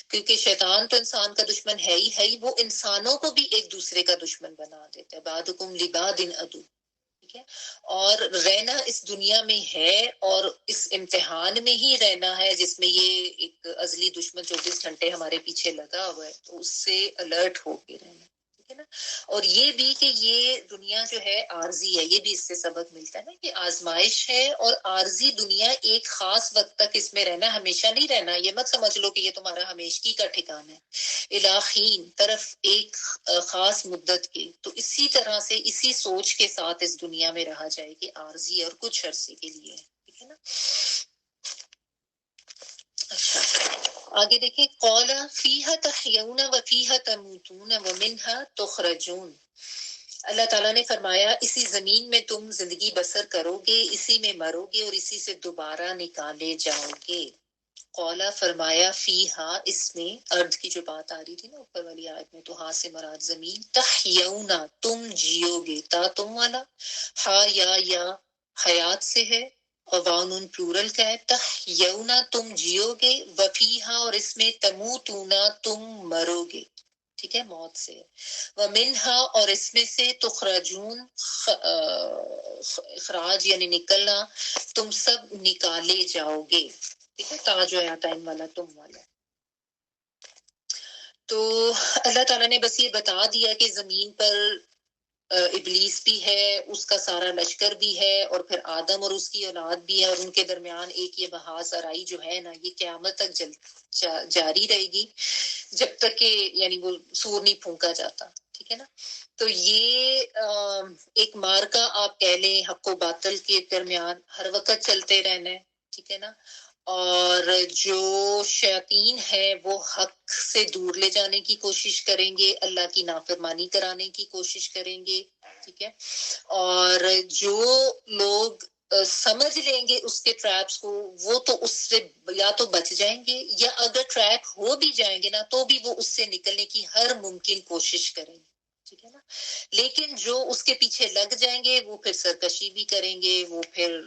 کیونکہ شیطان تو انسان کا دشمن ہے ہی, وہ انسانوں کو بھی ایک دوسرے کا دشمن بنا دیتا ہے. بعضکم لبعض عدو. ٹھیک ہے. اور رہنا اس دنیا میں ہے, اور اس امتحان میں ہی رہنا ہے جس میں یہ ایک ازلی دشمن 24 گھنٹے ہمارے پیچھے لگا ہوا ہے, تو اس سے الرٹ ہو کے رہنا. ٹھیک ہے نا. اور یہ بھی کہ یہ دنیا جو ہے عارضی ہے, یہ بھی اس سے سبق ملتا ہے نا کہ آزمائش ہے اور عارضی دنیا, ایک خاص وقت تک اس میں رہنا, ہمیشہ نہیں رہنا. یہ مت سمجھ لو کہ یہ تمہارا ہمیشگی کا ٹھکانہ ہے, الاخین طرف ایک خاص مدت کے. تو اسی طرح سے اسی سوچ کے ساتھ اس دنیا میں رہا جائے کہ عارضی اور کچھ عرصے کے لیے, ٹھیک ہے نا. اچھا آگے دیکھیں, قال فیہا تحیون و فیہا تموتون و منہا تخرجون. اللہ تعالیٰ نے فرمایا اسی زمین میں تم زندگی بسر کرو گے, اسی میں مرو گے اور اسی سے دوبارہ نکالے جاؤ گے. قولا فرمایا فیہا, اس میں ارض کی جو بات آ رہی تھی نا اوپر والی آیت میں, تو ہاں سے مراد زمین. تحیونا تم جیو گے, تا تم والا, ہا یا حیات سے ہے, قوانون پلورل کا ہے. تحیونا تم جیو گے, وفیہا اور اس میں تموتونا تم مرو گے, ٹھیک ہے, موت سے. ومنہا اور اس میں سے تخرجون اخراج یعنی نکلنا, تم سب نکالے جاؤ گے, ٹھیک ہے. تا جو ہے ٹائم والا تم والا. تو اللہ تعالیٰ نے بس یہ بتا دیا کہ زمین پر ابلیس بھی ہے, اس کا سارا لشکر بھی ہے, اور پھر آدم اور اس کی اولاد بھی ہے, اور ان کے درمیان ایک یہ بحث آرائی جو ہے نا, یہ قیامت تک جاری رہے گی جب تک کہ یعنی وہ سور نہیں پھونکا جاتا, ٹھیک ہے نا. تو یہ ایک مارکا آپ کہہ لیں حق و باطل کے درمیان ہر وقت چلتے رہنا ہے, ٹھیک ہے نا. اور جو شیاطین ہے وہ حق سے دور لے جانے کی کوشش کریں گے, اللہ کی نافرمانی کرانے کی کوشش کریں گے, ٹھیک ہے. اور جو لوگ سمجھ لیں گے اس کے ٹریپس کو, وہ تو اس سے یا تو بچ جائیں گے, یا اگر ٹریپ ہو بھی جائیں گے نا تو بھی وہ اس سے نکلنے کی ہر ممکن کوشش کریں گے, ٹھیک ہے نا. لیکن جو اس کے پیچھے لگ جائیں گے وہ پھر سرکشی بھی کریں گے, وہ پھر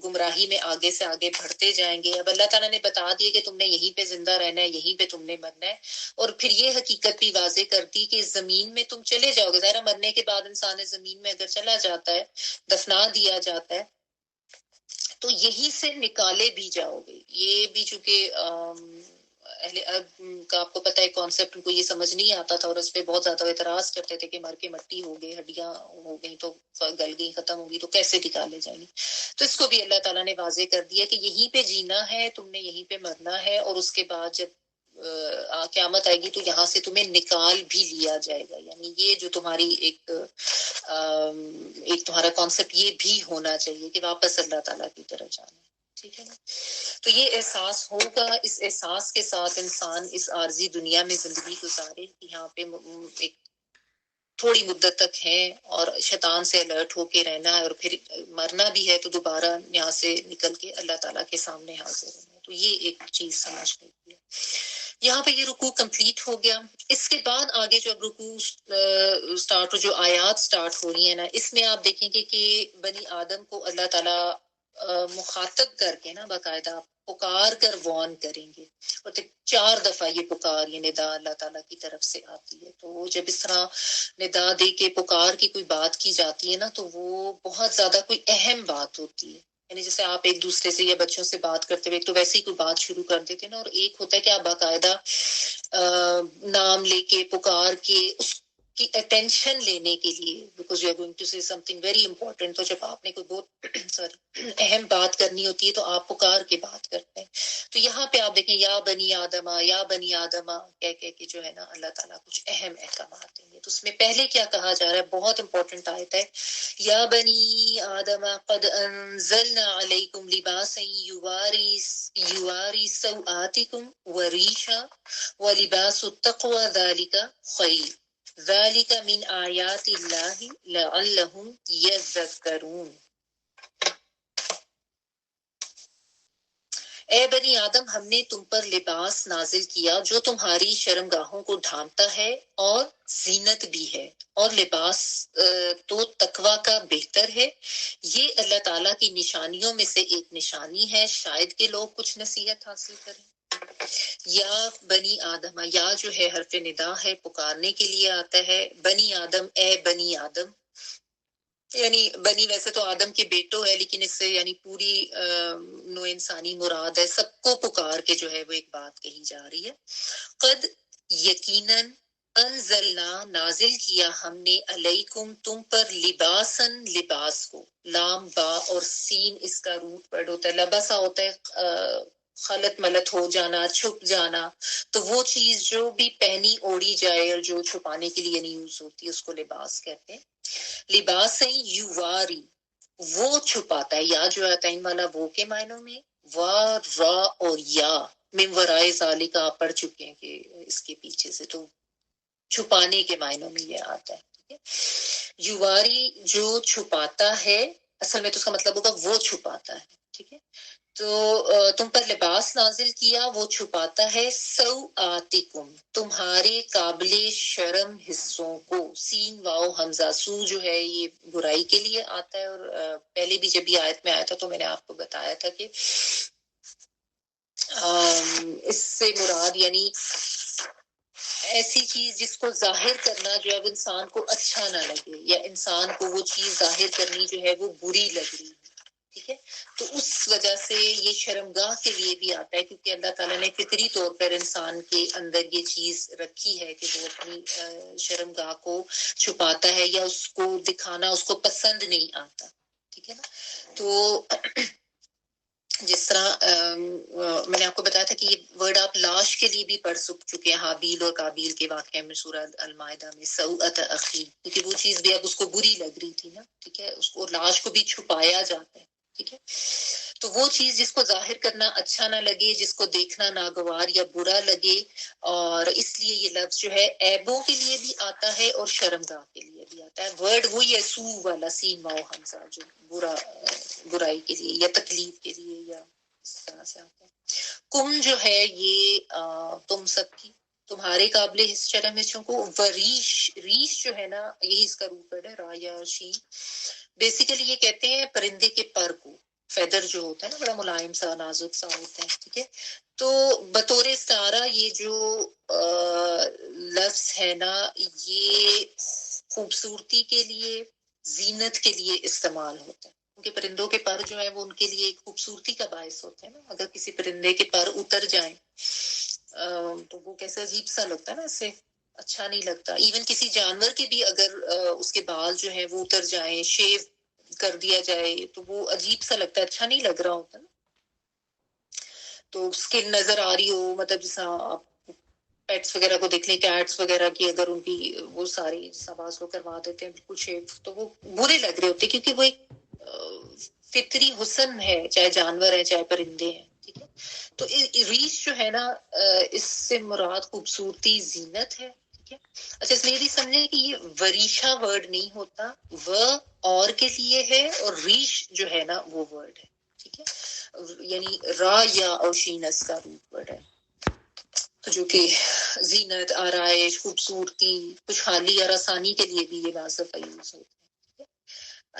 گمراہی میں آگے سے آگے بڑھتے جائیں گے. اب اللہ تعالیٰ نے بتا دیا کہ تم نے یہیں پہ زندہ رہنا ہے, یہیں پہ تم نے مرنا ہے, اور پھر یہ حقیقت بھی واضح کرتی کہ زمین میں تم چلے جاؤ گے. ظاہر مرنے کے بعد انسان زمین میں اگر چلا جاتا ہے, دفنا دیا جاتا ہے, تو یہی سے نکالے بھی جاؤ گے. یہ بھی چونکہ اہل عرب کا آپ کو پتہ ہے کانسیپٹ, ان کو یہ سمجھ نہیں آتا تھا اور اس پہ بہت زیادہ اعتراض کرتے تھے کہ مر کے مٹی ہو گئی, ہڈیاں ہو گئی تو گل گئی, ختم ہوگی, تو کیسے نکالے جائیں گے. تو اس کو بھی اللہ تعالیٰ نے واضح کر دیا کہ یہیں پہ جینا ہے, تم نے یہیں پہ مرنا ہے, اور اس کے بعد جب قیامت آئے گی تو یہاں سے تمہیں نکال بھی لیا جائے گا. یعنی یہ جو تمہاری ایک تمہارا کانسیپٹ یہ بھی ہونا چاہیے کہ واپس اللہ تعالیٰ کی طرف جانا ہے, ٹھیک ہے نا. تو یہ احساس ہوگا, اس احساس کے ساتھ انسان اس عارضی دنیا میں زندگی گزارے. یہاں پہ ایک تھوڑی مدت تک ہے اور شیطان سے الرٹ ہو کے رہنا ہے, اور پھر مرنا بھی ہے تو دوبارہ یہاں سے نکل کے اللہ تعالیٰ کے سامنے حاضر ہونا ہے. تو یہ ایک چیز سمجھ گئی. یہاں پہ یہ رکوع کمپلیٹ ہو گیا. اس کے بعد آگے جب رکوع سٹارٹ, جو آیات سٹارٹ ہو رہی ہیں نا, اس میں آپ دیکھیں گے کہ بنی آدم کو اللہ تعالیٰ مخاطب کر کے نا باقاعدہ پکار کر وارن کریں گے, اور 4 دفعہ یہ پکار, یہ ندا اللہ تعالیٰ کی طرف سے آتی ہے. تو جب اس طرح ندا دے کے پکار کی کوئی بات کی جاتی ہے نا, تو وہ بہت زیادہ کوئی اہم بات ہوتی ہے. یعنی جیسے آپ ایک دوسرے سے یا بچوں سے بات کرتے ہوئے تو ویسے ہی کوئی بات شروع کر دیتے نا, اور ایک ہوتا ہے کہ آپ باقاعدہ نام لے کے پکار کے اس کی اٹینشن لینے کے لیے, because you are going to say some thing very important. تو جب آپ نے کوئی بہت اہم بات کرنی ہوتی ہے تو آپ پکار کے بات کرتے ہیں. تو یہاں پہ آپ دیکھیں یا بنی آدما, یا بنی آدما کہہ کے جو ہے نا اللہ تعالیٰ کچھ اہم احکامات دیں گے. تو اس میں پہلے کیا کہا جا رہا ہے, بہت امپورٹنٹ آیت ہے, یا بنی آدم قد انزلنا علیکم لباسا یواری سوآتکم وریشا ولباس التقوی ذالک خیر ذالک من آیات اللہ لعلہم یذکرون. اے بنی آدم, ہم نے تم پر لباس نازل کیا جو تمہاری شرمگاہوں کو ڈھانپتا ہے اور زینت بھی ہے, اور لباس تو تقوی کا بہتر ہے. یہ اللہ تعالیٰ کی نشانیوں میں سے ایک نشانی ہے, شاید کہ لوگ کچھ نصیحت حاصل کریں. یا بنی آدم, یا جو ہے حرف ندا ہے, پکارنے کے لیے آتا ہے. بنی آدم, اے بنی آدم, یعنی بنی ویسے تو آدم کے بیٹوں ہے, لیکن اس سے یعنی پوری نو انسانی مراد ہے, سب کو پکار کے جو ہے وہ ایک بات کہی جا رہی ہے. قد یقیناً انزلنا نازل کیا ہم نے علیکم تم پر لباسن لباس کو، لام با اور سین اس کا روٹ ورڈ ہوتا ہے، لباسا ہوتا ہے خلط ملط ہو جانا، چھپ جانا، تو وہ چیز جو بھی پہنی اوڑی جائے اور جو چھپانے کے لیے نہیں یوز ہوتی اس کو لباس کہتے ہیں۔ لباس یواری وہ چھپاتا ہے، یا جو آتا ہے ان والا وہ کے معنوں میں، وا را اور یا من ورائے ذالک آپ پڑھ چکے ہیں کہ اس کے پیچھے سے، تو چھپانے کے معنوں میں یہ آتا ہے، ٹھیک ہے۔ یواری جو چھپاتا ہے، اصل میں تو اس کا مطلب ہوگا وہ چھپاتا ہے، ٹھیک ہے۔ تو تم پر لباس نازل کیا وہ چھپاتا ہے سوآتکم تمہارے قابل شرم حصوں کو، سین واو حمزہ، سو جو ہے یہ برائی کے لیے آتا ہے، اور پہلے بھی جب یہ آیت میں آیا تھا تو میں نے آپ کو بتایا تھا کہ اس سے مراد یعنی ایسی چیز جس کو ظاہر کرنا جو اب انسان کو اچھا نہ لگے، یا انسان کو وہ چیز ظاہر کرنی جو ہے وہ بری لگ رہی ہے، ٹھیک ہے۔ تو اس وجہ سے یہ شرمگاہ کے لیے بھی آتا ہے، کیونکہ اللہ تعالیٰ نے فطری طور پر انسان کے اندر یہ چیز رکھی ہے کہ وہ اپنی شرمگاہ کو چھپاتا ہے، یا اس کو دکھانا اس کو پسند نہیں آتا، ٹھیک ہے نا۔ تو جس طرح میں نے آپ کو بتایا تھا کہ یہ ورڈ آپ لاش کے لیے بھی پڑھ چکے ہیں، حابیل اور قابیل کے واقعے میں سورہ المائدہ میں، سوءت اخی، کیونکہ وہ چیز بھی اب اس کو بری لگ رہی تھی نا، ٹھیک ہے، اس کو لاش کو بھی چھپایا جاتا ہے، ٹھیک ہے۔ تو وہ چیز جس کو ظاہر کرنا اچھا نہ لگے، جس کو دیکھنا ناگوار یا برا لگے، اور اس لیے یہ لفظ جو ہے عیبوں کے لیے بھی آتا ہے اور شرمگاہ کے لیے بھی آتا ہے۔ ورڈ وہی ہے سو والا، سین واو حمزہ، جو برائی کے لیے یا تکلیف کے لیے یا اس طرح سے آتا ہے۔ کم جو ہے یہ تم سب کی، تمہارے قابل شرم حصوں کو، وریش ریش جو ہے نا یہی اس کا روپ ہے، را یا شین، بیسیکلی یہ کہتے ہیں پرندے کے پر کو، فیدر جو ہوتا ہے نا بڑا ملائم سا نازک سا ہوتا ہے، ٹھیک ہے۔ تو بطور استعارہ یہ جو لفظ ہے نا یہ خوبصورتی کے لیے، زینت کے لیے استعمال ہوتا ہے، کیونکہ پرندوں کے پر جو ہے وہ ان کے لیے ایک خوبصورتی کا باعث ہوتا ہے نا۔ اگر کسی پرندے کے پر اتر جائیں تو وہ کیسے عجیب سا لگتا ہے نا، اس سے اچھا نہیں لگتا۔ ایون کسی جانور کے بھی اگر اس کے بال جو ہے وہ اتر جائیں، شیو کر دیا جائے، تو وہ عجیب سا لگتا ہے، اچھا نہیں لگ رہا ہوتا نا۔ تو اسکن نظر آ رہی ہو، مطلب جیسا آپ پیٹس وغیرہ کو دیکھ لیں، کیٹس وغیرہ کی اگر ان کی وہ ساری سواس کو کروا دیتے ہیں بالکل شیو، تو وہ برے لگ رہے ہوتے، کیونکہ وہ ایک فطری حسن ہے، چاہے جانور ہے چاہے پرندے ہیں، ٹھیک ہے۔ تو ریش جو ہے نا اس سے مراد خوبصورتی، زینت ہے، ٹھیک ہے۔ اچھا اس میں یہ بھی سمجھے کہ یہ وریشا ورڈ نہیں ہوتا، وہ اور کے لیے ہے، اور ریش جو ہے نا وہ ورڈ ہے، ٹھیک ہے، یعنی را یا اور شینس کا روٹ ورڈ ہے، جو کہ زینت، آرائش، خوبصورتی، خوشحالی اور آسانی کے لیے بھی یہ واضح یوز ہوتا ہے۔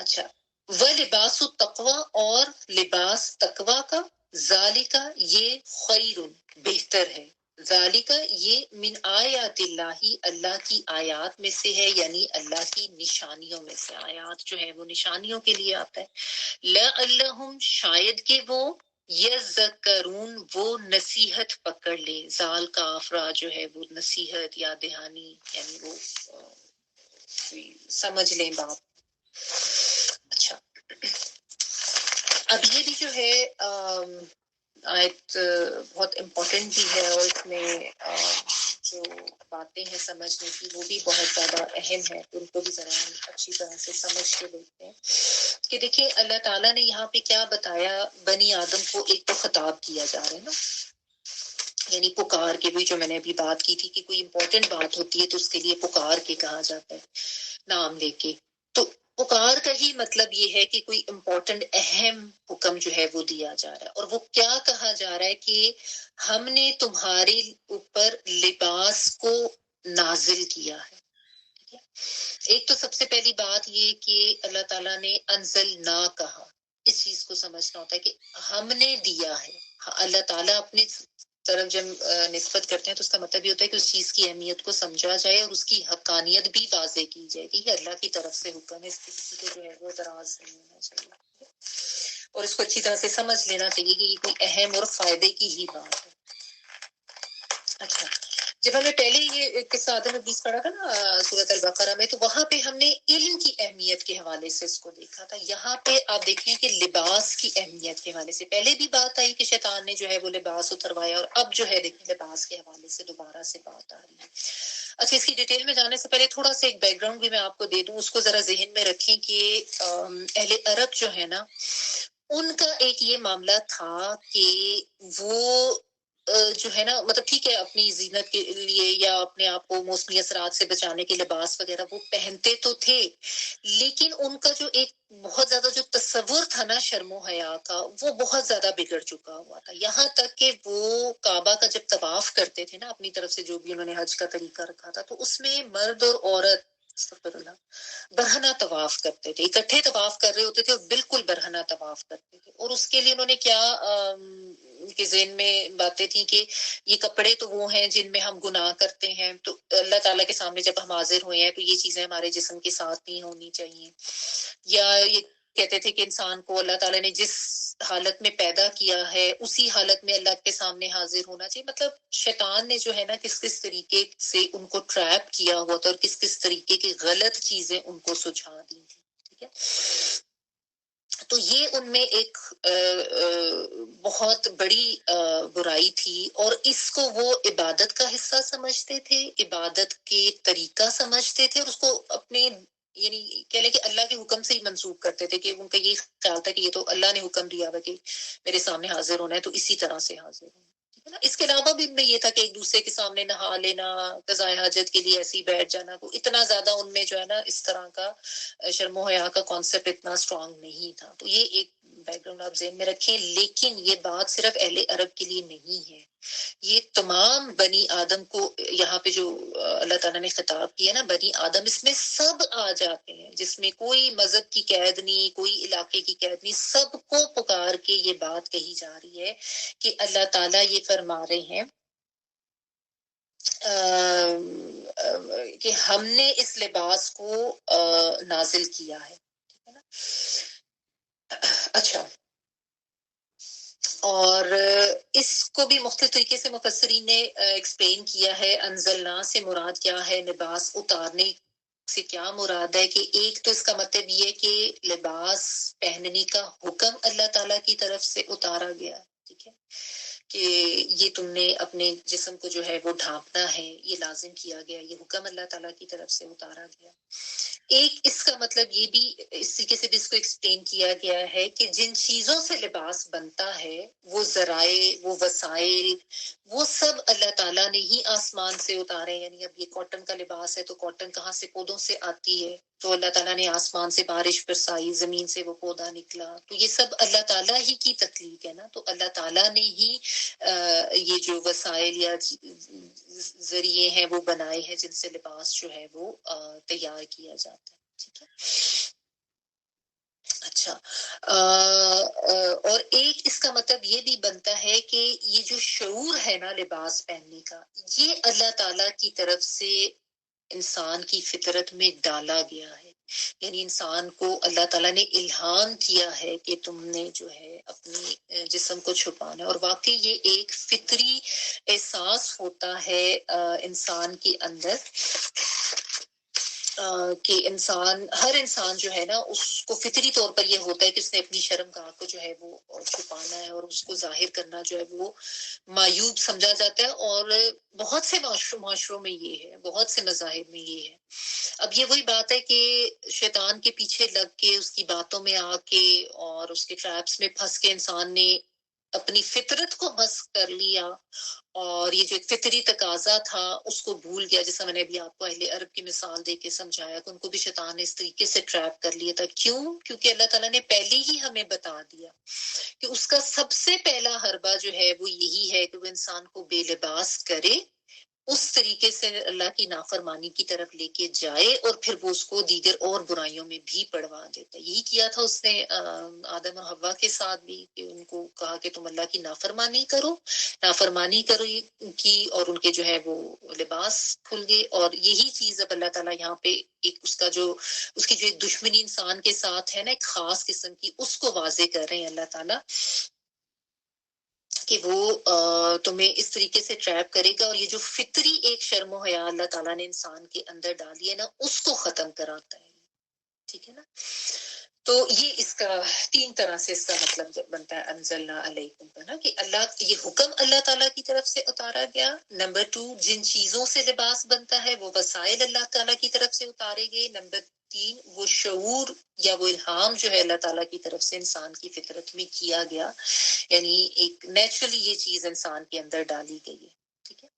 اچھا، وہ لباس التقوی اور لباس تقوی کا، ذالکا یہ خیر بہتر ہے، ذالکا یہ من آیات اللہ اللہ کی آیات میں سے ہے، یعنی اللہ کی نشانیوں میں سے، آیات جو ہے وہ نشانیوں کے لیے آتا ہے۔ لعلہم شاید کہ وہ، یذکرون وہ نصیحت پکڑ لے، زال کا افرا جو ہے وہ نصیحت یا دہانی، یعنی وہ سمجھ لیں بات۔ اچھا اب یہ بھی جو ہے آیت بہت امپورٹنٹ بھی ہے، اور اس میں جو باتیں ہیں سمجھنے کی وہ بھی بہت زیادہ اہم ہے، ان کو بھی ذرا ہم اچھی طرح سے سمجھ کے دیکھتے ہیں کہ دیکھیں اللہ تعالیٰ نے یہاں پہ کیا بتایا، بنی آدم کو ایک تو خطاب کیا جا رہا ہے نا، یعنی پکار کے بھی، جو میں نے ابھی بات کی تھی کہ کوئی امپورٹنٹ بات ہوتی ہے تو اس کے لیے پکار کے کہا جاتا ہے، نام لے کے۔ تو پکار کا ہی مطلب یہ ہے کہ کوئی امپورٹنٹ اہم حکم جو ہے وہ دیا جا رہا ہے، اور وہ کیا کہا جا رہا ہے کہ ہم نے تمہارے اوپر لباس کو نازل کیا ہے، ٹھیک ہے۔ ایک تو سب سے پہلی بات یہ کہ اللہ تعالیٰ نے انزل نہ کہا، اس چیز کو سمجھنا ہوتا ہے کہ ہم نے دیا ہے۔ اللہ تعالیٰ اپنی طرف جب نسبت کرتے ہیں تو اس کا مطلب یہ ہوتا ہے کہ اس چیز کی اہمیت کو سمجھا جائے اور اس کی حقانیت بھی واضح کی جائے کہ یہ اللہ کی طرف سے حکم ہے، اس پہ کسی کو جو ہے وہ اعتراض نہیں ہونا چاہیے، اور اس کو اچھی طرح سے سمجھ لینا چاہیے کہ یہ کوئی اہم اور فائدے کی ہی بات ہے۔ اچھا جب ہم نے پہلے یہ قصہ آدم ابلیس پڑھا تھا نا سورۃ البقرہ میں، تو وہاں پہ ہم نے علم کی اہمیت کے حوالے سے اس کو دیکھا تھا. یہاں پہ آپ دیکھیں کہ لباس کی اہمیت کے حوالے سے پہلے بھی بات آئی کہ شیطان نے جو ہے وہ لباس اتروایا، اور اب جو ہے دیکھیں لباس کے حوالے سے دوبارہ سے بات آ رہی ہے. اچھا، اس کی ڈیٹیل میں جانے سے پہلے تھوڑا سا ایک بیک گراؤنڈ بھی میں آپ کو دے دوں، اس کو ذرا ذہن میں رکھیں کہ اہل عرب جو ہے نا، ان کا ایک یہ معاملہ تھا کہ وہ جو ہے نا، مطلب ٹھیک ہے اپنی زینت کے لیے یا اپنے آپ کو موسمی اثرات سے بچانے کے لباس وغیرہ وہ پہنتے تو تھے، لیکن ان کا جو ایک بہت زیادہ جو تصور تھا نا شرم و حیا کا، وہ بہت زیادہ بگڑ چکا ہوا تھا. یہاں تک کہ وہ کعبہ کا جب طواف کرتے تھے نا اپنی طرف سے، جو بھی انہوں نے حج کا طریقہ رکھا تھا، تو اس میں مرد اور عورت استغفر اللہ برہنہ طواف کرتے تھے، اکٹھے طواف کر رہے ہوتے تھے اور بالکل برہنہ طواف کرتے تھے. اور اس کے لیے انہوں نے کیا کے ذہن میں باتیں تھیں کہ یہ کپڑے تو وہ ہیں جن میں ہم گناہ کرتے ہیں، تو اللہ تعالیٰ کے سامنے جب ہم حاضر ہوئے ہیں تو یہ چیزیں ہمارے جسم کے ساتھ نہیں ہونی چاہیے. یا یہ کہتے تھے کہ انسان کو اللہ تعالیٰ نے جس حالت میں پیدا کیا ہے اسی حالت میں اللہ کے سامنے حاضر ہونا چاہیے. مطلب شیطان نے جو ہے نا کس کس طریقے سے ان کو ٹریپ کیا ہوا تھا اور کس کس طریقے کی غلط چیزیں ان کو سجھا دی تھی. ٹھیک ہے، تو یہ ان میں ایک بہت بڑی برائی تھی، اور اس کو وہ عبادت کا حصہ سمجھتے تھے، عبادت کے طریقہ سمجھتے تھے، اور اس کو اپنے یعنی کہہ لیں کہ اللہ کے حکم سے ہی منسوخ کرتے تھے، کہ ان کا یہ خیال تھا کہ یہ تو اللہ نے حکم دیا ہوا کہ میرے سامنے حاضر ہونا ہے تو اسی طرح سے حاضر ہونا ہے نا. اس کے علاوہ بھی ان میں یہ تھا کہ ایک دوسرے کے سامنے نہا لینا، قضائے حاجت کے لیے ایسے ہی بیٹھ جانا، کو اتنا زیادہ ان میں جو ہے نا اس طرح کا شرم و حیا کا کانسیپٹ اتنا اسٹرانگ نہیں تھا. تو یہ ایک بیک گراؤنڈ آپ ذہن میں رکھیں. لیکن یہ بات صرف اہل عرب کے لیے نہیں ہے، یہ تمام بنی آدم کو یہاں پہ جو اللہ تعالیٰ نے خطاب کیا نا، بنی آدم اس میں سب آ جاتے ہیں، جس میں کوئی مذہب کی قید نہیں، کوئی علاقے کی قید نہیں، سب کو پکار کے یہ بات کہی جا رہی ہے کہ اللہ تعالیٰ یہ فرما رہے ہیں کہ ہم نے اس لباس کو نازل کیا ہے. ٹھیک ہے نا. اچھا، اور اس کو بھی مختلف طریقے سے مفسرین نے ایکسپلین کیا ہے. انزلنا سے مراد کیا ہے، لباس اتارنے سے کیا مراد ہے، کہ ایک تو اس کا مطلب یہ ہے کہ لباس پہننے کا حکم اللہ تعالیٰ کی طرف سے اتارا گیا. ٹھیک ہے، کہ یہ تم نے اپنے جسم کو جو ہے وہ ڈھانپنا ہے، یہ لازم کیا گیا، یہ حکم اللہ تعالیٰ کی طرف سے اتارا گیا. ایک اس کا مطلب یہ بھی اس طریقے سے بھی اس کو ایکسپلین کیا گیا ہے کہ جن چیزوں سے لباس بنتا ہے، وہ ذرائع، وہ وسائل، وہ سب اللہ تعالیٰ نے ہی آسمان سے اتارے. یعنی اب یہ کاٹن کا لباس ہے تو کاٹن کہاں سے؟ پودوں سے آتی ہے، تو اللہ تعالیٰ نے آسمان سے بارش برسائی، زمین سے وہ پودا نکلا، تو یہ سب اللہ تعالیٰ ہی کی تخلیق ہے نا. تو اللہ تعالیٰ نے ہی یہ جو وسائل یا ذریعے ہیں وہ بنائے ہیں جن سے لباس جو ہے وہ تیار کیا جاتا ہے. ٹھیک ہے. اچھا، اور ایک اس کا مطلب یہ بھی بنتا ہے کہ یہ جو شعور ہے نا لباس پہننے کا، یہ اللہ تعالیٰ کی طرف سے انسان کی فطرت میں ڈالا گیا ہے. یعنی انسان کو اللہ تعالیٰ نے الہام کیا ہے کہ تم نے جو ہے اپنی جسم کو چھپانا ہے. اور واقعی یہ ایک فطری احساس ہوتا ہے انسان کے اندر، کہ ہر انسان جو ہے نا اس کو فطری طور پر یہ ہوتا ہے کہ اس نے اپنی شرم گاہ کو جو ہے وہ چھپانا ہے، اور اس کو ظاہر کرنا جو ہے وہ معیوب سمجھا جاتا ہے. اور بہت سے معاشروں میں یہ ہے، بہت سے مذاہب میں یہ ہے. اب یہ وہی بات ہے کہ شیطان کے پیچھے لگ کے، اس کی باتوں میں آ کے اور اس کے ٹریپس میں پھنس کے انسان نے اپنی فطرت کو مسخ کر لیا، اور یہ جو ایک فطری تقاضا تھا اس کو بھول گیا. جیسا میں نے ابھی آپ کو اہل عرب کی مثال دے کے سمجھایا کہ ان کو بھی شیطان نے اس طریقے سے ٹریپ کر لیا تھا. کیوں؟ کیونکہ اللہ تعالیٰ نے پہلے ہی ہمیں بتا دیا کہ اس کا سب سے پہلا حربہ جو ہے وہ یہی ہے کہ وہ انسان کو بے لباس کرے، اس طریقے سے اللہ کی نافرمانی کی طرف لے کے جائے، اور پھر وہ اس کو دیگر اور برائیوں میں بھی پڑوا دیتا. یہی کیا تھا اس نے آدم اور حوا کے ساتھ بھی، کہ ان کو کہا کہ تم اللہ کی نافرمانی کرو کی، اور ان کے جو ہے وہ لباس کھل گئے. اور یہی چیز اب اللہ تعالیٰ یہاں پہ ایک اس کی جو ایک دشمنی انسان کے ساتھ ہے نا، ایک خاص قسم کی، اس کو واضح کر رہے ہیں اللہ تعالیٰ کہ وہ تمہیں اس طریقے سے ٹریپ کرے گا، اور یہ جو فطری ایک شرم و حیا اللہ تعالیٰ نے انسان کے اندر ڈالی ہے نا، اس کو ختم کراتا ہے. ٹھیک ہے نا. تو یہ اس کا 3 طرح سے اس کا مطلب بنتا ہے انزلنا علیکم کا نا، کہ اللہ یہ حکم اللہ تعالیٰ کی طرف سے اتارا گیا. نمبر 2، جن چیزوں سے لباس بنتا ہے وہ وسائل اللہ تعالیٰ کی طرف سے اتارے گئے. نمبر 3، وہ شعور یا وہ الہام جو ہے اللہ تعالیٰ کی طرف سے انسان کی فطرت میں کیا گیا، یعنی ایک نیچرلی یہ چیز انسان کے اندر ڈالی گئی ہے. ٹھیک ہے.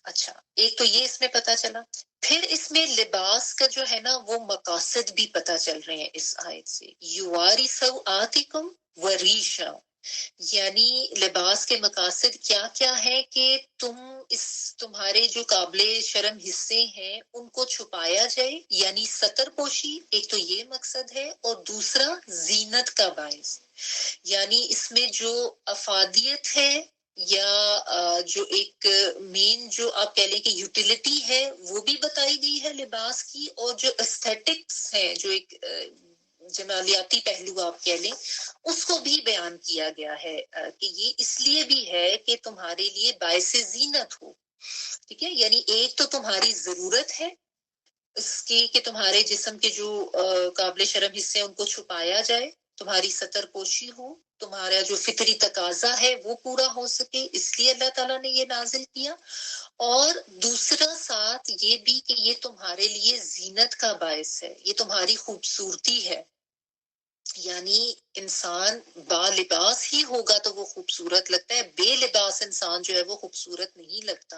اچھا، ایک تو یہ اس میں پتا چلا. پھر اس میں لباس کا جو ہے نا وہ مقاصد بھی پتا چل رہے ہیں اس آیت سے. یواری سوآتکم وریشا، یعنی لباس کے مقاصد کیا کیا ہے کہ تمہارے جو قابل شرم حصے ہیں ان کو چھپایا جائے، یعنی ستر پوشی، ایک تو یہ مقصد ہے. اور دوسرا زینت کا باعث، یعنی اس میں جو افادیت ہے یا جو ایک مین جو آپ کہہ لیں کہ یوٹیلیٹی ہے وہ بھی بتائی گئی ہے لباس کی، اور جو استھیٹکس ہے، جو ایک جمالیاتی پہلو آپ کہہ لیں، اس کو بھی بیان کیا گیا ہے کہ یہ اس لیے بھی ہے کہ تمہارے لیے باعث زینت ہو. ٹھیک ہے. یعنی ایک تو تمہاری ضرورت ہے اس کی کہ تمہارے جسم کے جو قابل شرم حصے ہیں ان کو چھپایا جائے، تمہاری ستر پوشی ہو، تمہارا جو فطری تقاضا ہے وہ پورا ہو سکے، اس لیے اللہ تعالیٰ نے یہ نازل کیا. اور دوسرا ساتھ یہ بھی کہ یہ تمہارے لیے زینت کا باعث ہے، یہ تمہاری خوبصورتی ہے. یعنی انسان با لباس ہی ہوگا تو وہ خوبصورت لگتا ہے، بے لباس انسان جو ہے وہ خوبصورت نہیں لگتا.